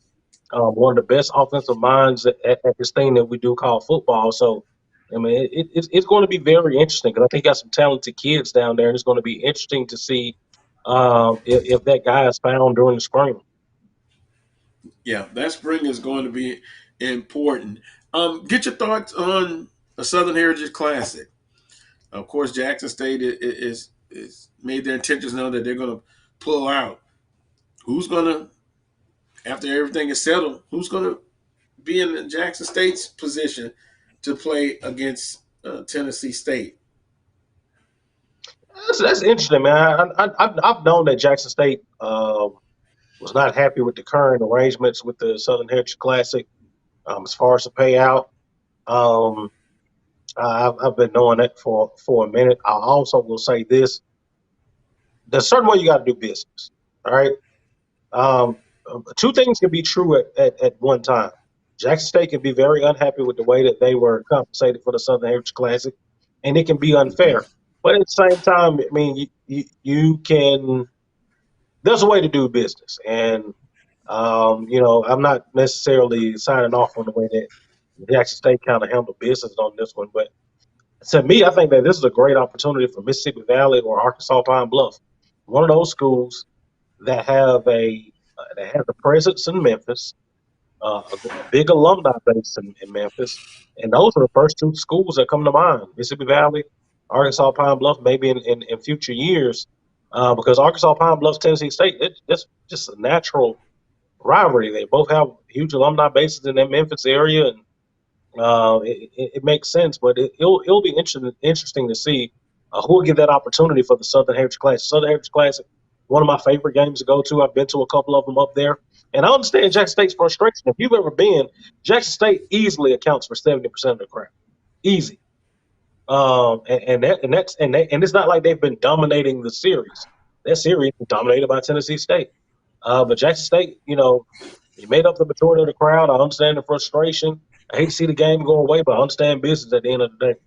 One of the best offensive minds at this thing that we do call football. So, I mean, it's going to be very interesting because I think you got some talented kids down there, and it's going to be interesting to see if that guy is found during the spring. Yeah, that spring is going to be important. Get your thoughts on a Southern Heritage Classic. Of course, Jackson State is made their intentions known that they're going to pull out. Who's going to, after everything is settled, who's going to be in Jackson State's position to play against Tennessee State? That's interesting, man. I've known that Jackson State was not happy with the current arrangements with the Southern Heritage Classic as far as the payout. I've been knowing that for a minute. I also will say this: there's a certain way you got to do business. All right. Two things can be true at one time. Jackson State can be very unhappy with the way that they were compensated for the Southern Heritage Classic, and it can be unfair. But at the same time, I mean, you can. There's a way to do business, and I'm not necessarily signing off on the way that Jackson State kind of handled business on this one, but to me, I think that this is a great opportunity for Mississippi Valley or Arkansas Pine Bluff, one of those schools that has a presence in Memphis, a big alumni base in Memphis, and those are the first two schools that come to mind: Mississippi Valley, Arkansas Pine Bluff, maybe in future years, because Arkansas Pine Bluff, Tennessee State, it's just a natural rivalry. They both have huge alumni bases in the Memphis area, and it makes sense. But it'll be interesting to see who will get that opportunity for the Southern Heritage Classic. Southern Heritage Classic, one of my favorite games to go to. I've been to a couple of them up there, and I understand Jackson State's frustration. If you've ever been, Jackson State easily accounts for 70% of the crowd, easy. And it's not like they've been dominating the series. That series was dominated by Tennessee State. But Jackson State, you made up the majority of the crowd. I understand the frustration. I hate to see the game go away, but I understand business at the end of the day.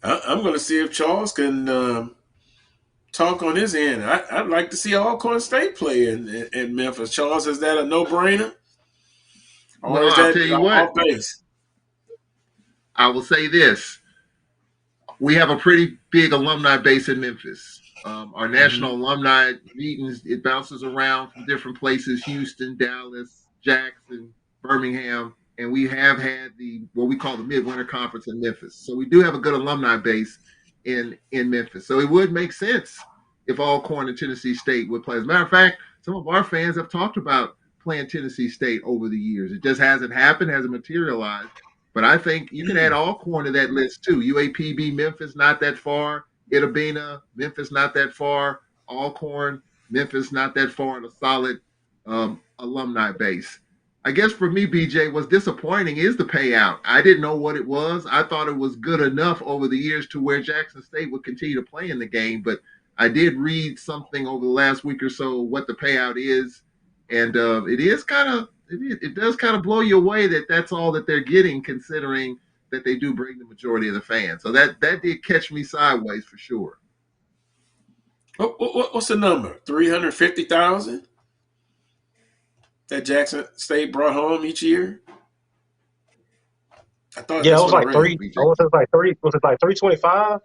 I'm going to see if Charles can talk on his end. I'd like to see Alcorn State play in Memphis. Charles, is that a no-brainer? Or is that I'll tell you what. off base? I will say this. We have a pretty big alumni base in Memphis. Our national alumni meetings, it bounces around from different places: Houston, Dallas, Jackson, Birmingham, and we have had what we call the Midwinter Conference in Memphis. So we do have a good alumni base in Memphis. So it would make sense if Alcorn and Tennessee State would play. As a matter of fact, some of our fans have talked about playing Tennessee State over the years. It just hasn't happened, hasn't materialized. But I think you can add Alcorn to that list too. UAPB, Memphis, not that far. Itabena, Memphis, not that far. Alcorn, Memphis, not that far, and a solid alumni base. I guess for me, BJ, what's disappointing is the payout. I didn't know what it was. I thought it was good enough over the years to where Jackson State would continue to play in the game. But I did read something over the last week or so what the payout is, and it does kind of blow you away that that's all that they're getting, considering that they do bring the majority of the fans. So that did catch me sideways for sure. What's the number? 350,000 that Jackson State brought home each year? I thought it was like three. Was it like 325?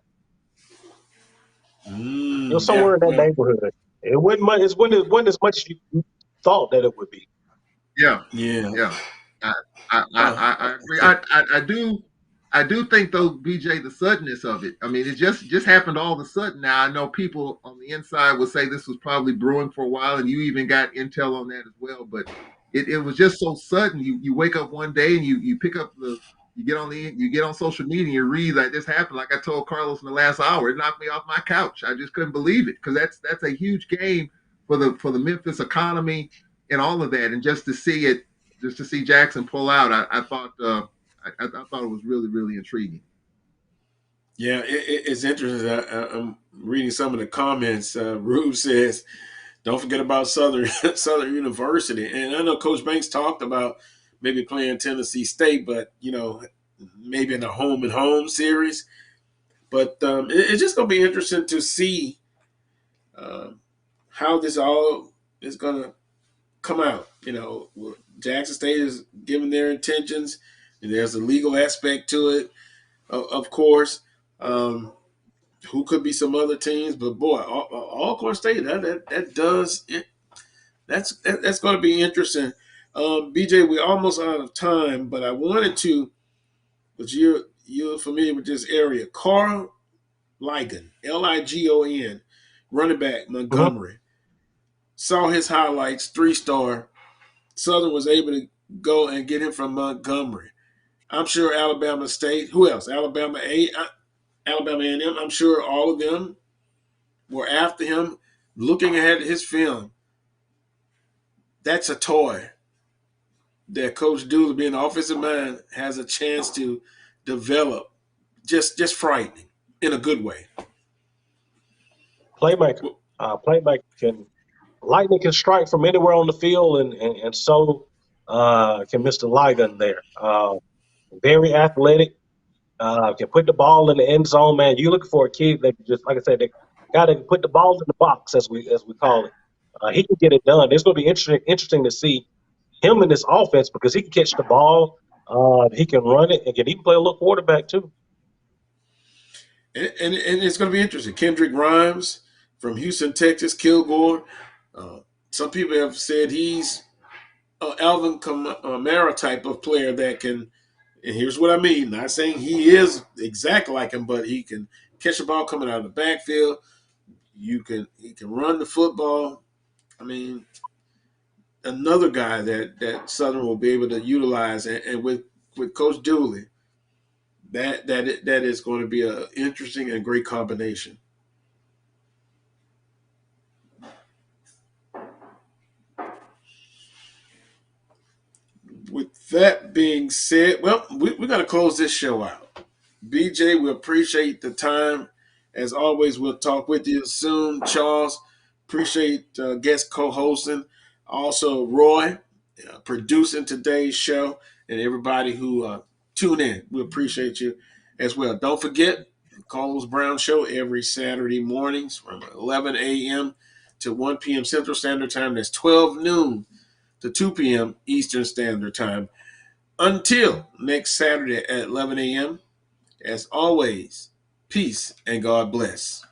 It was somewhere in that neighborhood. It wasn't much. It wasn't as much as you thought that it would be. Yeah. I agree. I do think though, BJ, the suddenness of it. I mean, it just happened all of a sudden. Now I know people on the inside would say this was probably brewing for a while, and you even got intel on that as well. But it was just so sudden. You wake up one day and you pick up you get on social media and you read like this happened. Like I told Carlos in the last hour, it knocked me off my couch. I just couldn't believe it because that's a huge game for the Memphis economy and all of that. And just to see Jackson pull out, I thought it was really, really intriguing. Yeah, it's interesting. I'm reading some of the comments. Rube says, "Don't forget about Southern University." And I know Coach Banks talked about maybe playing Tennessee State, but maybe in a home and home series. But it's just going to be interesting to see how this all is going to come out. Jackson State is giving their intentions, and there's a legal aspect to it, of course. Who could be some other teams? But boy, Alcorn State, that's going to be interesting. BJ, we're almost out of time, but I wanted to, because you're familiar with this area. Carl Ligon, Ligon, running back, Montgomery. Saw his highlights, 3-star. Southern was able to go and get him from Montgomery. I'm sure Alabama State, who else? Alabama A&M, I'm sure all of them were after him, looking at his film. That's a toy that Coach Dooley, being the offensive mind, has a chance to develop. Just frightening in a good way. Playmaker lightning can strike from anywhere on the field, and so can Mr. Ligon there. Very athletic. Can put the ball in the end zone, man. You looking for a kid that can just, like I said, the guy that can put the ball in the box, as we call it. He can get it done. It's going to be interesting to see him in this offense because he can catch the ball, he can run it, and can even play a little quarterback too. And it's going to be interesting. Kendrick Rhymes from Houston, Texas, Kilgore. Some people have said he's an Alvin Kamara type of player that can, and here's what I mean, not saying he is exactly like him, but he can catch the ball coming out of the backfield. He can run the football. I mean, another guy that Southern will be able to utilize, and with Coach Dooley, that is going to be an interesting and great combination. With that being said, well, we're going to close this show out. BJ, we appreciate the time. As always, we'll talk with you soon. Charles, appreciate guest co-hosting. Also, Roy, producing today's show, and everybody who tune in. We appreciate you as well. Don't forget, the Coles Brown Show every Saturday mornings from 11 a.m. to 1 p.m. Central Standard Time. That's 12 noon to 2 p.m. Eastern Standard Time. Until next Saturday at 11 a.m., as always, peace and God bless.